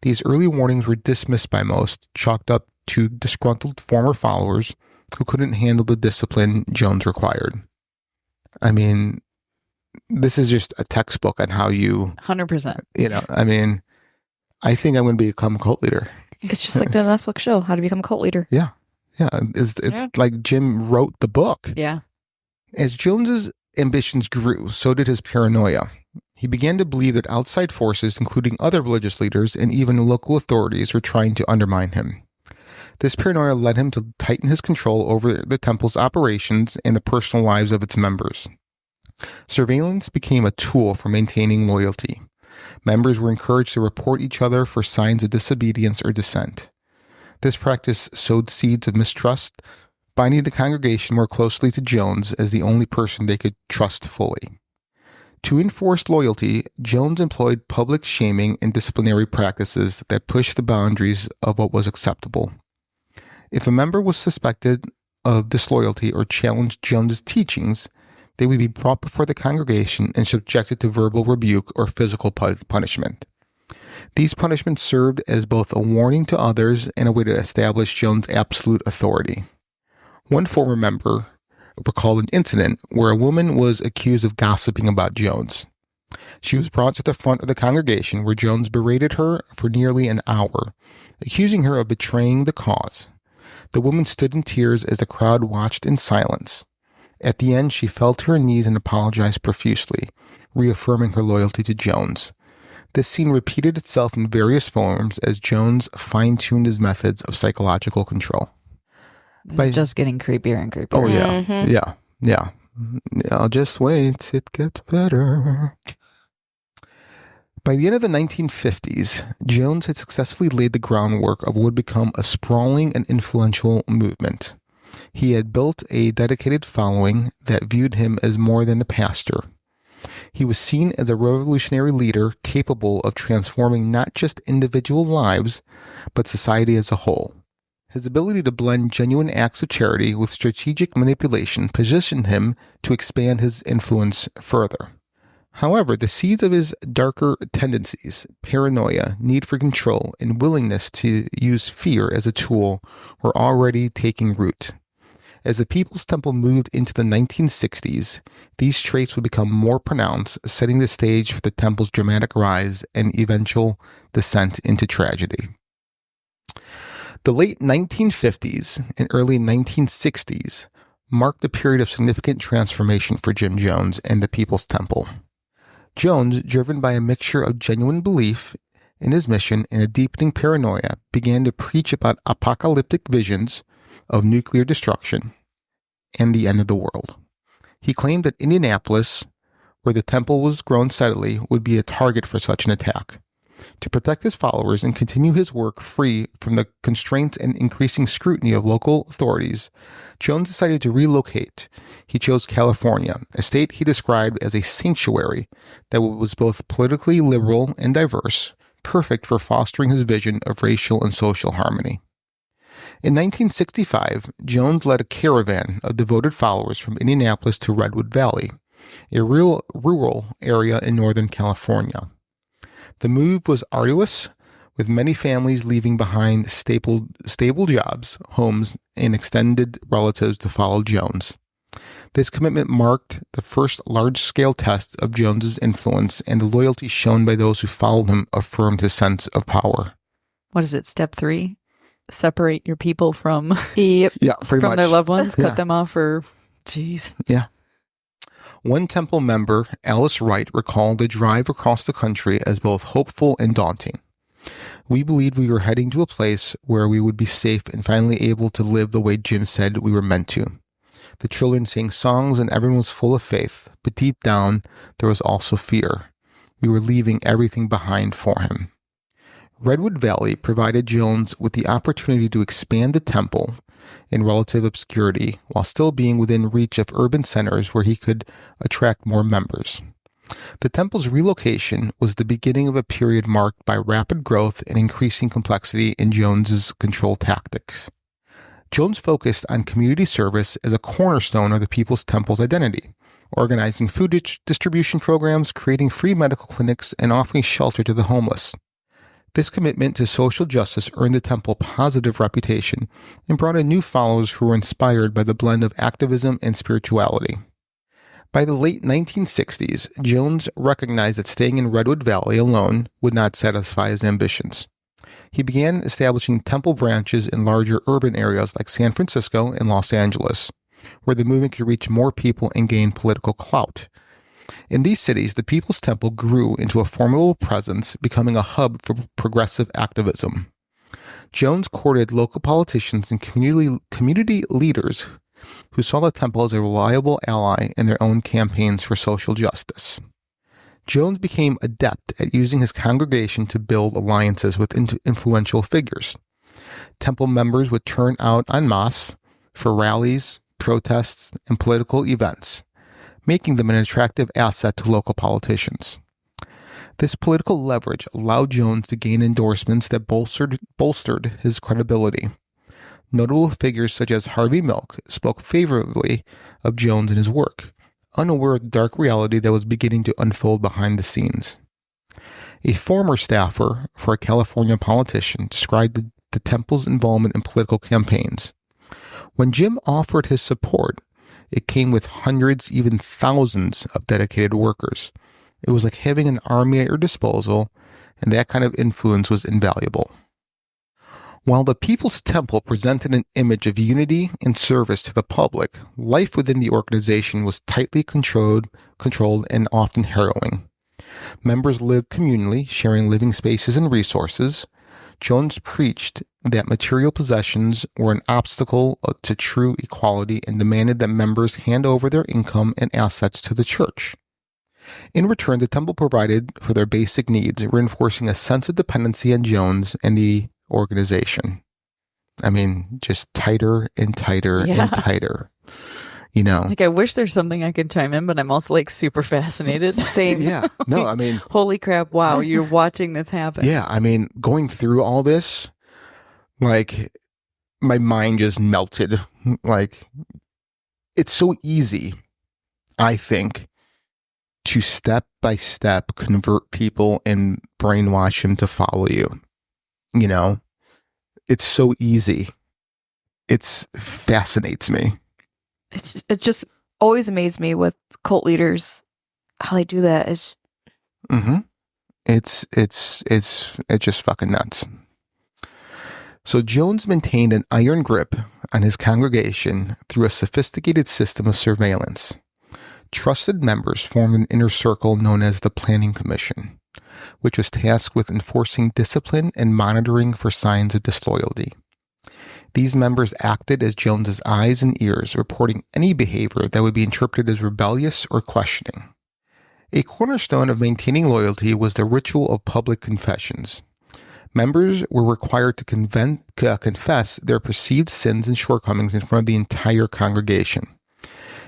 These early warnings were dismissed by most, chalked up to disgruntled former followers who couldn't handle the discipline Jones required. I mean, this is just a textbook on how 100%. I think I'm going to become a cult leader. It's just like the Netflix show, How to Become a Cult Leader. Yeah. Yeah. It's like Jim wrote the book. Yeah. As Jones's ambitions grew, so did his paranoia. He began to believe that outside forces, including other religious leaders and even local authorities, were trying to undermine him. This paranoia led him to tighten his control over the temple's operations and the personal lives of its members. Surveillance became a tool for maintaining loyalty. Members were encouraged to report each other for signs of disobedience or dissent. This practice sowed seeds of mistrust, binding the congregation more closely to Jones as the only person they could trust fully. To enforce loyalty, Jones employed public shaming and disciplinary practices that pushed the boundaries of what was acceptable. If a member was suspected of disloyalty or challenged Jones's teachings, they would be brought before the congregation and subjected to verbal rebuke or physical punishment. These punishments served as both a warning to others and a way to establish Jones' absolute authority. One former member recalled an incident where a woman was accused of gossiping about Jones. She was brought to the front of the congregation where Jones berated her for nearly an hour, accusing her of betraying the cause. The woman stood in tears as the crowd watched in silence. At the end, she fell to her knees and apologized profusely, reaffirming her loyalty to Jones. This scene repeated itself in various forms as Jones fine-tuned his methods of psychological control. It's just getting creepier and creepier. Oh, yeah. Yeah. I'll just wait. It gets better. By the end of the 1950s, Jones had successfully laid the groundwork of what would become a sprawling and influential movement. He had built a dedicated following that viewed him as more than a pastor. He was seen as a revolutionary leader capable of transforming not just individual lives, but society as a whole. His ability to blend genuine acts of charity with strategic manipulation positioned him to expand his influence further. However, the seeds of his darker tendencies, paranoia, need for control, and willingness to use fear as a tool were already taking root. As the People's Temple moved into the 1960s, these traits would become more pronounced, setting the stage for the temple's dramatic rise and eventual descent into tragedy. The late 1950s and early 1960s marked a period of significant transformation for Jim Jones and the People's Temple. Jones, driven by a mixture of genuine belief in his mission and a deepening paranoia, began to preach about apocalyptic visions of nuclear destruction and the end of the world. He claimed that Indianapolis, where the temple was grown steadily, would be a target for such an attack. To protect his followers and continue his work free from the constraints and increasing scrutiny of local authorities, Jones decided to relocate. He chose California, a state he described as a sanctuary that was both politically liberal and diverse, perfect for fostering his vision of racial and social harmony. In 1965, Jones led a caravan of devoted followers from Indianapolis to Redwood Valley, a rural area in Northern California. The move was arduous, with many families leaving behind stable jobs, homes, and extended relatives to follow Jones. This commitment marked the first large-scale test of Jones's influence, and the loyalty shown by those who followed him affirmed his sense of power. What is it, step 3? Separate your people from Yep. Yeah, pretty from much. their loved ones, Yeah. cut them off, or jeez. Yeah. One temple member, Alice Wright, recalled the drive across the country as both hopeful and daunting. We believed we were heading to a place where we would be safe and finally able to live the way Jim said we were meant to. The children sang songs and everyone was full of faith, but deep down there was also fear. We were leaving everything behind for him. Redwood Valley provided Jones with the opportunity to expand the temple in relative obscurity while still being within reach of urban centers where he could attract more members. The temple's relocation was the beginning of a period marked by rapid growth and increasing complexity in Jones's control tactics. Jones focused on community service as a cornerstone of the People's Temple's identity, organizing food distribution programs, creating free medical clinics, and offering shelter to the homeless. This commitment to social justice earned the temple a positive reputation and brought in new followers who were inspired by the blend of activism and spirituality. By the late 1960s, Jones recognized that staying in Redwood Valley alone would not satisfy his ambitions. He began establishing temple branches in larger urban areas like San Francisco and Los Angeles, where the movement could reach more people and gain political clout. In these cities, the People's Temple grew into a formidable presence, becoming a hub for progressive activism. Jones courted local politicians and community leaders who saw the temple as a reliable ally in their own campaigns for social justice. Jones became adept at using his congregation to build alliances with influential figures. Temple members would turn out en masse for rallies, protests, and political events, making them an attractive asset to local politicians. This political leverage allowed Jones to gain endorsements that bolstered his credibility. Notable figures such as Harvey Milk spoke favorably of Jones and his work, unaware of the dark reality that was beginning to unfold behind the scenes. A former staffer for a California politician described the temple's involvement in political campaigns. When Jim offered his support, it came with hundreds, even thousands of dedicated workers. It was like having an army at your disposal, and that kind of influence was invaluable. While the People's Temple presented an image of unity and service to the public, life within the organization was tightly controlled and often harrowing. Members lived communally, sharing living spaces and resources. Jones preached that material possessions were an obstacle to true equality and demanded that members hand over their income and assets to the church. In return, the temple provided for their basic needs, reinforcing a sense of dependency on Jones and the organization. I mean, just tighter and tighter and tighter. You know, Like, I wish there's something I could chime in, but I'm also like super fascinated. Same. yeah, no, I mean, Holy crap. Wow. You're watching this happen. yeah, I mean, going through all this, like, my mind just melted. Like, it's so easy, I think, to step by step convert people and brainwash them to follow you. You know, it's so easy. It fascinates me. It just always amazed me with cult leaders how they do that. It's just fucking nuts. So Jones maintained an iron grip on his congregation through a sophisticated system of surveillance. Trusted members formed an inner circle known as the Planning Commission, which was tasked with enforcing discipline and monitoring for signs of disloyalty. These members acted as Jones's eyes and ears, reporting any behavior that would be interpreted as rebellious or questioning. A cornerstone of maintaining loyalty was the ritual of public confessions. Members were required to confess their perceived sins and shortcomings in front of the entire congregation.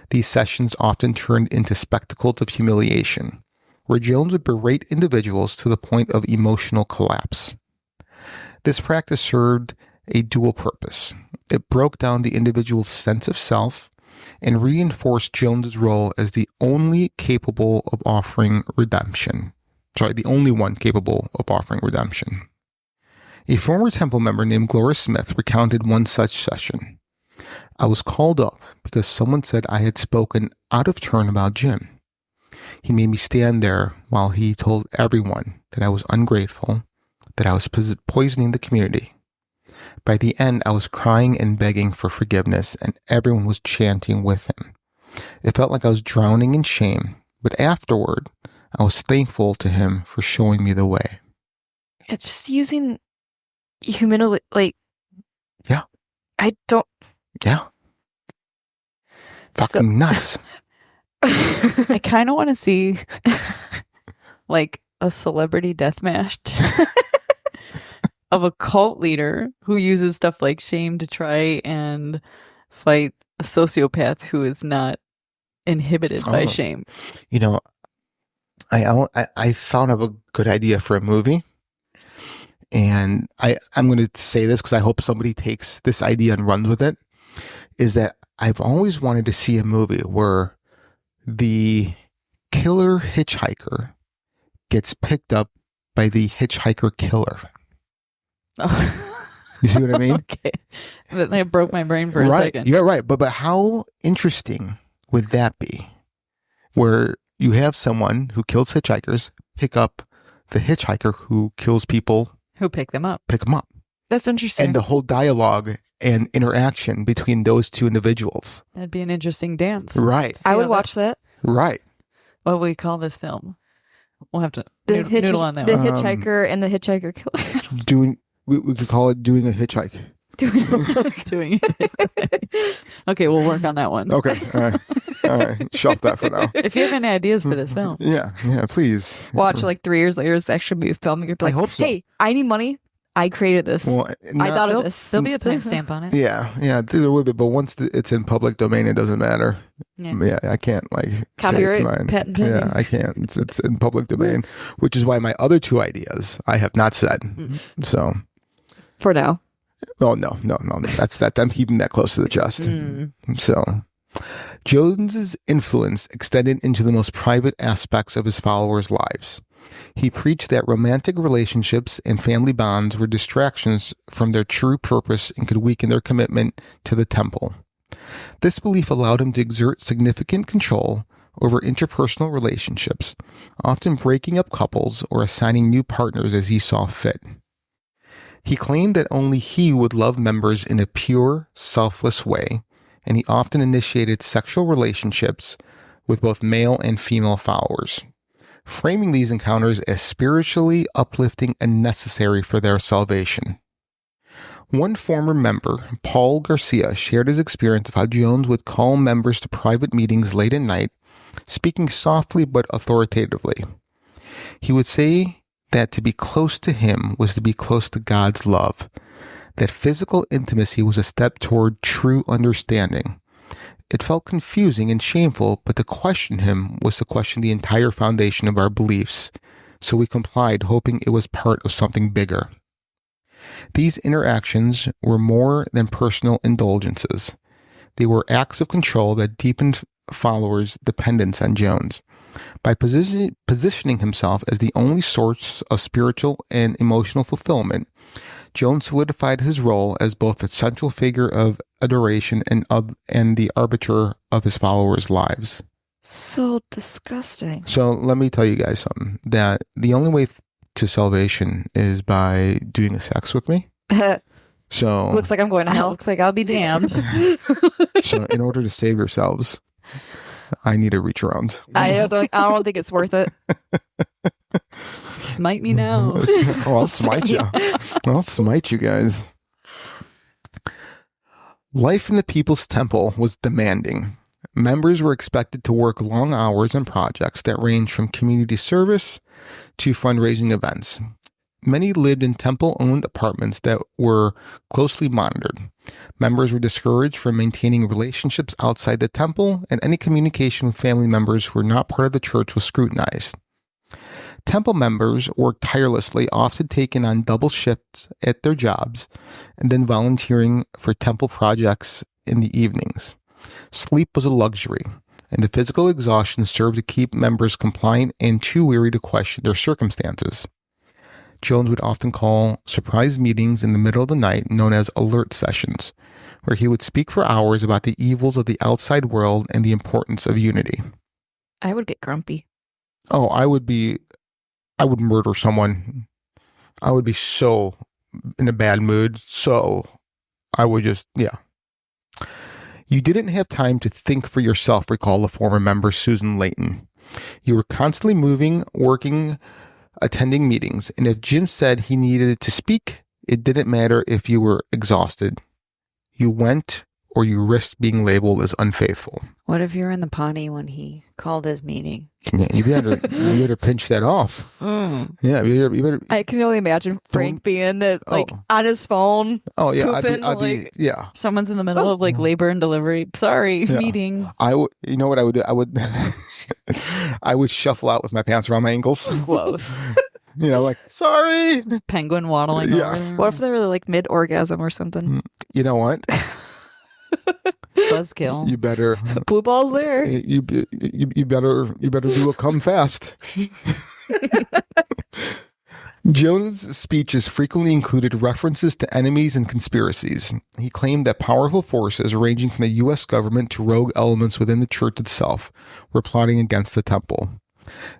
These sessions often turned into spectacles of humiliation, where Jones would berate individuals to the point of emotional collapse. This practice served a dual purpose. It broke down the individual's sense of self and reinforced Jones's role as the only capable of offering redemption. The only one capable of offering redemption. A former temple member named Gloria Smith recounted one such session. I was called up because someone said I had spoken out of turn about Jim. He made me stand there while he told everyone that I was ungrateful, that I was poisoning the community. By the end, I was crying and begging for forgiveness, and everyone was chanting with him. It felt like I was drowning in shame, but afterward, I was thankful to him for showing me the way. It's just using humility, like... Yeah. I don't... Yeah. Fucking nuts. I kind of want to see like a celebrity death match of a cult leader who uses stuff like shame to try and fight a sociopath who is not inhibited by shame. You know, I thought of a good idea for a movie, and I'm going to say this because I hope somebody takes this idea and runs with it, is that I've always wanted to see a movie where the killer hitchhiker gets picked up by the hitchhiker killer. Oh. You see what I mean? Okay. That broke my brain for a second. Yeah, right. But how interesting would that be? Where you have someone who kills hitchhikers pick up the hitchhiker who kills people. Who pick them up. That's interesting. And the whole dialogue and interaction between those two individuals. That'd be an interesting dance. Right. I would watch that. Right. What will we call this film? We'll have to The noodle on that the one. hitchhiker and the hitchhiker killer. We could call it doing a hitchhike. Doing it. Okay, we'll work on that one. Okay. All right. Shelf that for now. If you have any ideas for this film. Yeah, please. Watch like 3 years later, it's actually be a film. You're like, I hope so. Hey, I need money. I created this. Well, I thought of this. There'll be a timestamp on it. Yeah, there will be, but once it's in public domain, it doesn't matter. Yeah, I can't Copyright, say it's mine. patent pending. Yeah, I can't. It's in public domain, which is why my other two ideas I have not said. Mm-hmm. So, For now. oh no, that's that. I'm keeping that close to the chest. So, Jones's influence extended into the most private aspects of his followers' lives. He preached that romantic relationships and family bonds were distractions from their true purpose and could weaken their commitment to the temple. This belief allowed him to exert significant control over interpersonal relationships, often breaking up couples or assigning new partners as he saw fit. He claimed that only he would love members in a pure, selfless way, and he often initiated sexual relationships with both male and female followers. framing these encounters as spiritually uplifting and necessary for their salvation. One former member, Paul Garcia, shared his experience of how Jones would call members to private meetings late at night, speaking softly but authoritatively. He would say that to be close to him was to be close to God's love, that physical intimacy was a step toward true understanding. It felt confusing and shameful, but to question him was to question the entire foundation of our beliefs, so we complied, hoping it was part of something bigger. These interactions were more than personal indulgences. They were acts of control that deepened followers' dependence on Jones. By positioning himself as the only source of spiritual and emotional fulfillment, Jones solidified his role as both the central figure of adoration and the arbiter of his followers' lives. So disgusting. So let me tell you guys something, that the only way to salvation is by doing sex with me. So Looks like I'm going to hell. Looks like I'll be damned. so in order to save yourselves, I need to reach around. I don't think it's worth it. Smite me now. Oh, I'll smite you. I'll smite you guys. Life in the People's Temple was demanding. Members were expected to work long hours on projects that ranged from community service to fundraising events. Many lived in temple-owned apartments that were closely monitored. Members were discouraged from maintaining relationships outside the temple, and any communication with family members who were not part of the church was scrutinized. Temple members worked tirelessly, often taking on double shifts at their jobs, and then volunteering for temple projects in the evenings. Sleep was a luxury, and the physical exhaustion served to keep members compliant and too weary to question their circumstances. Jones would often call surprise meetings in the middle of the night, known as alert sessions, where he would speak for hours about the evils of the outside world and the importance of unity. I would get grumpy. Oh, I would murder someone. I would be so in a bad mood. So I would just, yeah. You didn't have time to think for yourself, recalled a former member, Susan Layton. You were constantly moving, working, attending meetings, and if Jim said he needed to speak, it didn't matter if you were exhausted. You went, or you risked being labeled as unfaithful. What if you're in the potty when he called his meeting? Yeah, you better pinch that off. Yeah, you better. I can only imagine Frank being on his phone. Oh yeah, pooping, I'd be yeah. Someone's in the middle of like labor and delivery. Sorry, Yeah. meeting. I would. You know what I would do? I would. I would shuffle out with my pants around my ankles. Close. You know, like sorry. Just penguin waddling Yeah. over there. What if they were like mid-orgasm or something? You know what? Buzzkill. You better. Blue balls there. You better do a come fast. Jones' speeches frequently included references to enemies and conspiracies. He claimed that powerful forces ranging from the U.S. government to rogue elements within the church itself were plotting against the temple.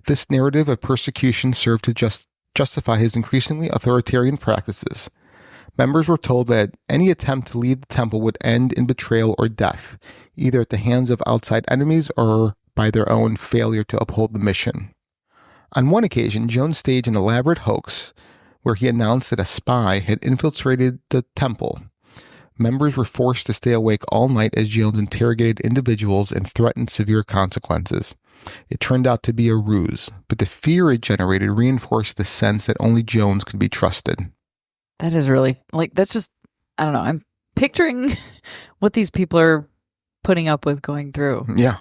This narrative of persecution served to justify his increasingly authoritarian practices. Members were told that any attempt to leave the temple would end in betrayal or death, either at the hands of outside enemies or by their own failure to uphold the mission. On one occasion, Jones staged an elaborate hoax where he announced that a spy had infiltrated the temple. Members were forced to stay awake all night as Jones interrogated individuals and threatened severe consequences. It turned out to be a ruse, but the fear it generated reinforced the sense that only Jones could be trusted. That is really, like, that's just, I don't know. I'm picturing what these people are putting up with going through. Yeah.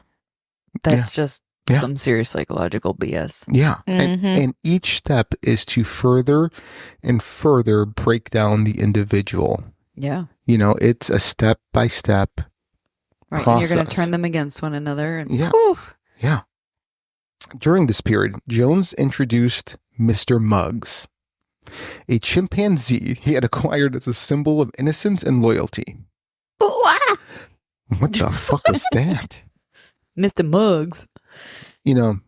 That's just Yeah. some serious psychological BS. Yeah. Mhm. And each step is to further and further break down the individual. Yeah. You know, it's a step-by-step Right. process. And you're going to turn them against one another. And Yeah. whew. Yeah. During this period, Jones introduced Mr. Muggs, a chimpanzee he had acquired as a symbol of innocence and loyalty. What the fuck was that? Mr. Muggs. You know,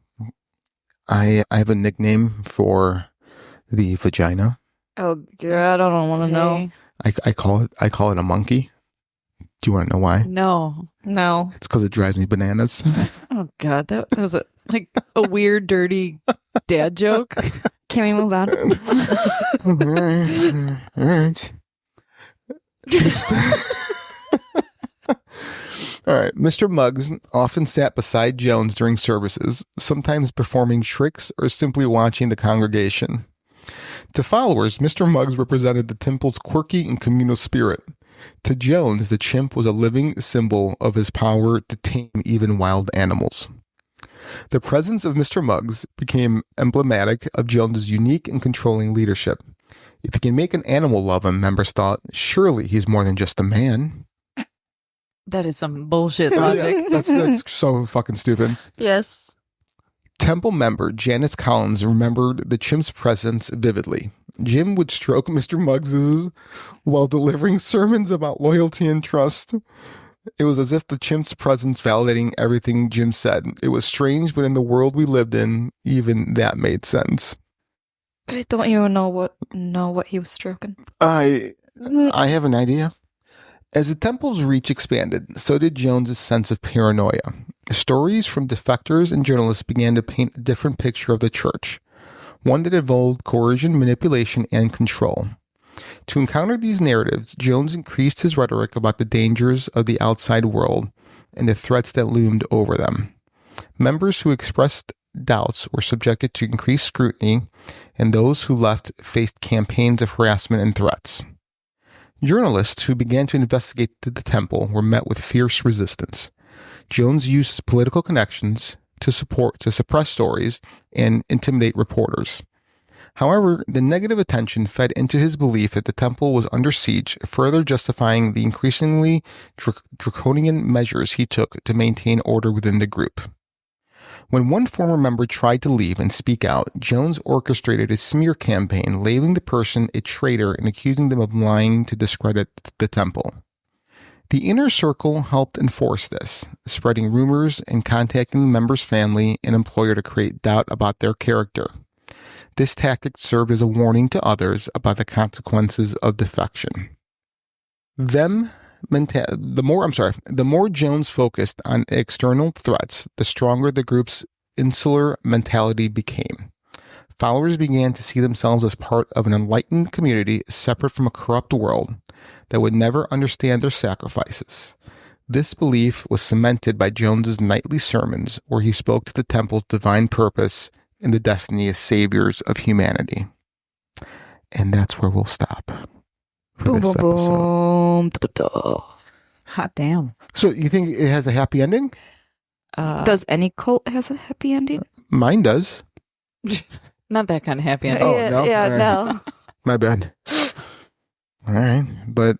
I have a nickname for the vagina. Oh God, I don't want to know. I call it a monkey. Do you want to know why? No. No. It's because it drives me bananas. Oh God, that was a weird, dirty Dad joke. Can we move on? All right. All right. Mr. Muggs often sat beside Jones during services, sometimes performing tricks or simply watching the congregation. To followers, Mr. Muggs represented the temple's quirky and communal spirit. To Jones, the chimp was a living symbol of his power to tame even wild animals. The presence of Mr. Muggs became emblematic of Jones's unique and controlling leadership. If he can make an animal love him, members thought, surely he's more than just a man. That is some bullshit logic. That's so fucking stupid. Yes. Temple member Janice Collins remembered the chimp's presence vividly. Jim would stroke Mr. Muggs's while delivering sermons about loyalty and trust. It was as if the chimp's presence validating everything Jim said. It was strange, but in the world we lived in, even that made sense. I don't even know what he was stroking. I have an idea. As the temple's reach expanded, so did Jones's sense of paranoia. Stories from defectors and journalists began to paint a different picture of the church, one that involved coercion, manipulation, and control. To encounter these narratives, Jones increased his rhetoric about the dangers of the outside world and the threats that loomed over them. Members who expressed doubts were subjected to increased scrutiny, and those who left faced campaigns of harassment and threats. Journalists who began to investigate the temple were met with fierce resistance. Jones used political connections to suppress stories and intimidate reporters. However, the negative attention fed into his belief that the temple was under siege, further justifying the increasingly draconian measures he took to maintain order within the group. When one former member tried to leave and speak out, Jones orchestrated a smear campaign, labeling the person a traitor and accusing them of lying to discredit the temple. The inner circle helped enforce this, spreading rumors and contacting the member's family and employer to create doubt about their character. This tactic served as a warning to others about the consequences of defection. The more Jones focused on external threats, the stronger the group's insular mentality became. Followers began to see themselves as part of an enlightened community separate from a corrupt world that would never understand their sacrifices. This belief was cemented by Jones's nightly sermons, where he spoke to the temple's divine purpose and the destiny as saviors of humanity. And that's where we'll stop for this episode. Hot damn. So you think it has a happy ending? Does any cult has a happy ending? Mine does. Not that kind of happy ending. Oh, yeah, no? yeah, All right. no. My bad. All right. But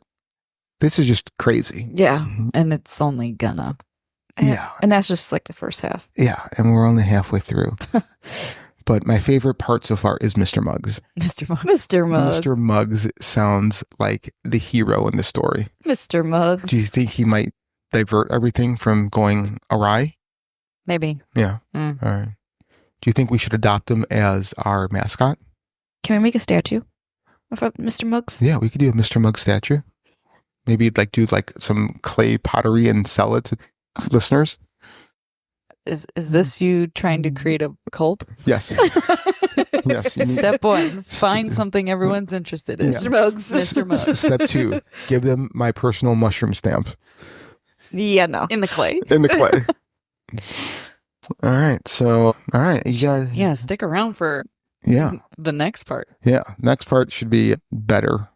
this is just crazy. Yeah, and it's only gonna. Yeah. And that's just like the first half. Yeah. And we're only halfway through. But my favorite part so far is Mr. Muggs. Mr. Muggs. Mr. Muggs. Mr. Muggs sounds like the hero in the story. Mr. Muggs. Do you think he might divert everything from going awry? Maybe. Yeah. Mm. All right. Do you think we should adopt him as our mascot? Can we make a statue of Mr. Muggs? Yeah, we could do a Mr. Muggs statue. Maybe do some clay pottery and sell it to listeners. Is this you trying to create a cult? Yes. Yes. You need- Step 1, find something everyone's interested in. Yeah. Mr. Muggs. Mr. Muggs. Step 2, give them my personal mushroom stamp Yeah, no. In the clay. in the clay. All right. So, all right. You guys. Yeah, stick around for Yeah. the next part. Yeah. Next part should be better.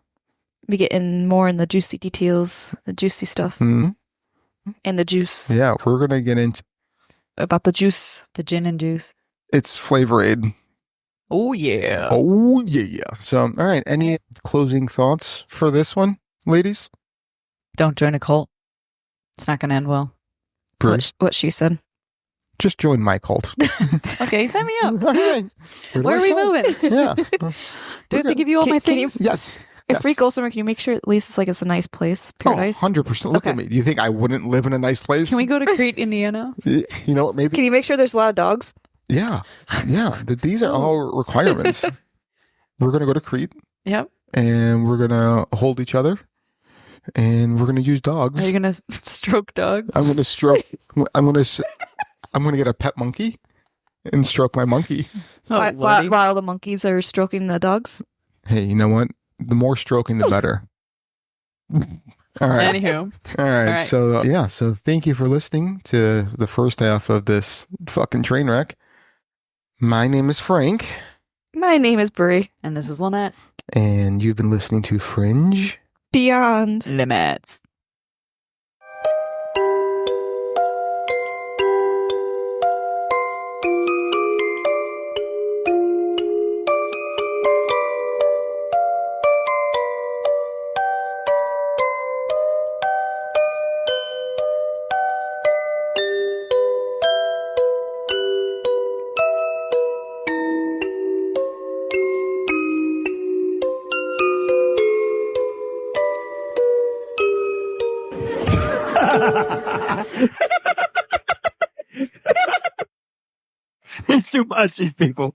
We get in more in the juicy details, the juicy stuff, Hmm. and the juice. Yeah. We're going to get into About the juice. The gin and juice. its Flavor Aid. Oh, yeah. Oh, yeah. So, all right. Any closing thoughts for this one, ladies? Don't join a cult. It's not going to end well. Bruce, What she said. just join my cult. Okay, set me up. All right. do Where I are we sign? moving? Yeah. Do I have to give you all Can- my can you- things? Yes. If we go somewhere, can you make sure at least it's like it's a nice place? Paradise? 100%. Look Okay. at me. Do you think I wouldn't live in a nice place? Can we go to Crete, Indiana? You know what? Maybe. Can you make sure there's a lot of dogs? Yeah. Yeah. These are all requirements. We're going to go to Crete Yep. and we're going to hold each other and we're going to use dogs. Are you going to stroke dogs? I'm going to stroke. I'm going to get a pet monkey and stroke my monkey. Oh, while the monkeys are stroking the dogs. Hey, you know what? The more stroking, the better. All right. Anywho. All right. right. So, so thank you for listening to the first half of this fucking train wreck. My name is Frank. My name is Brie. And this is Lynette. And you've been listening to Fringe Beyond Limits. It's too much, these people.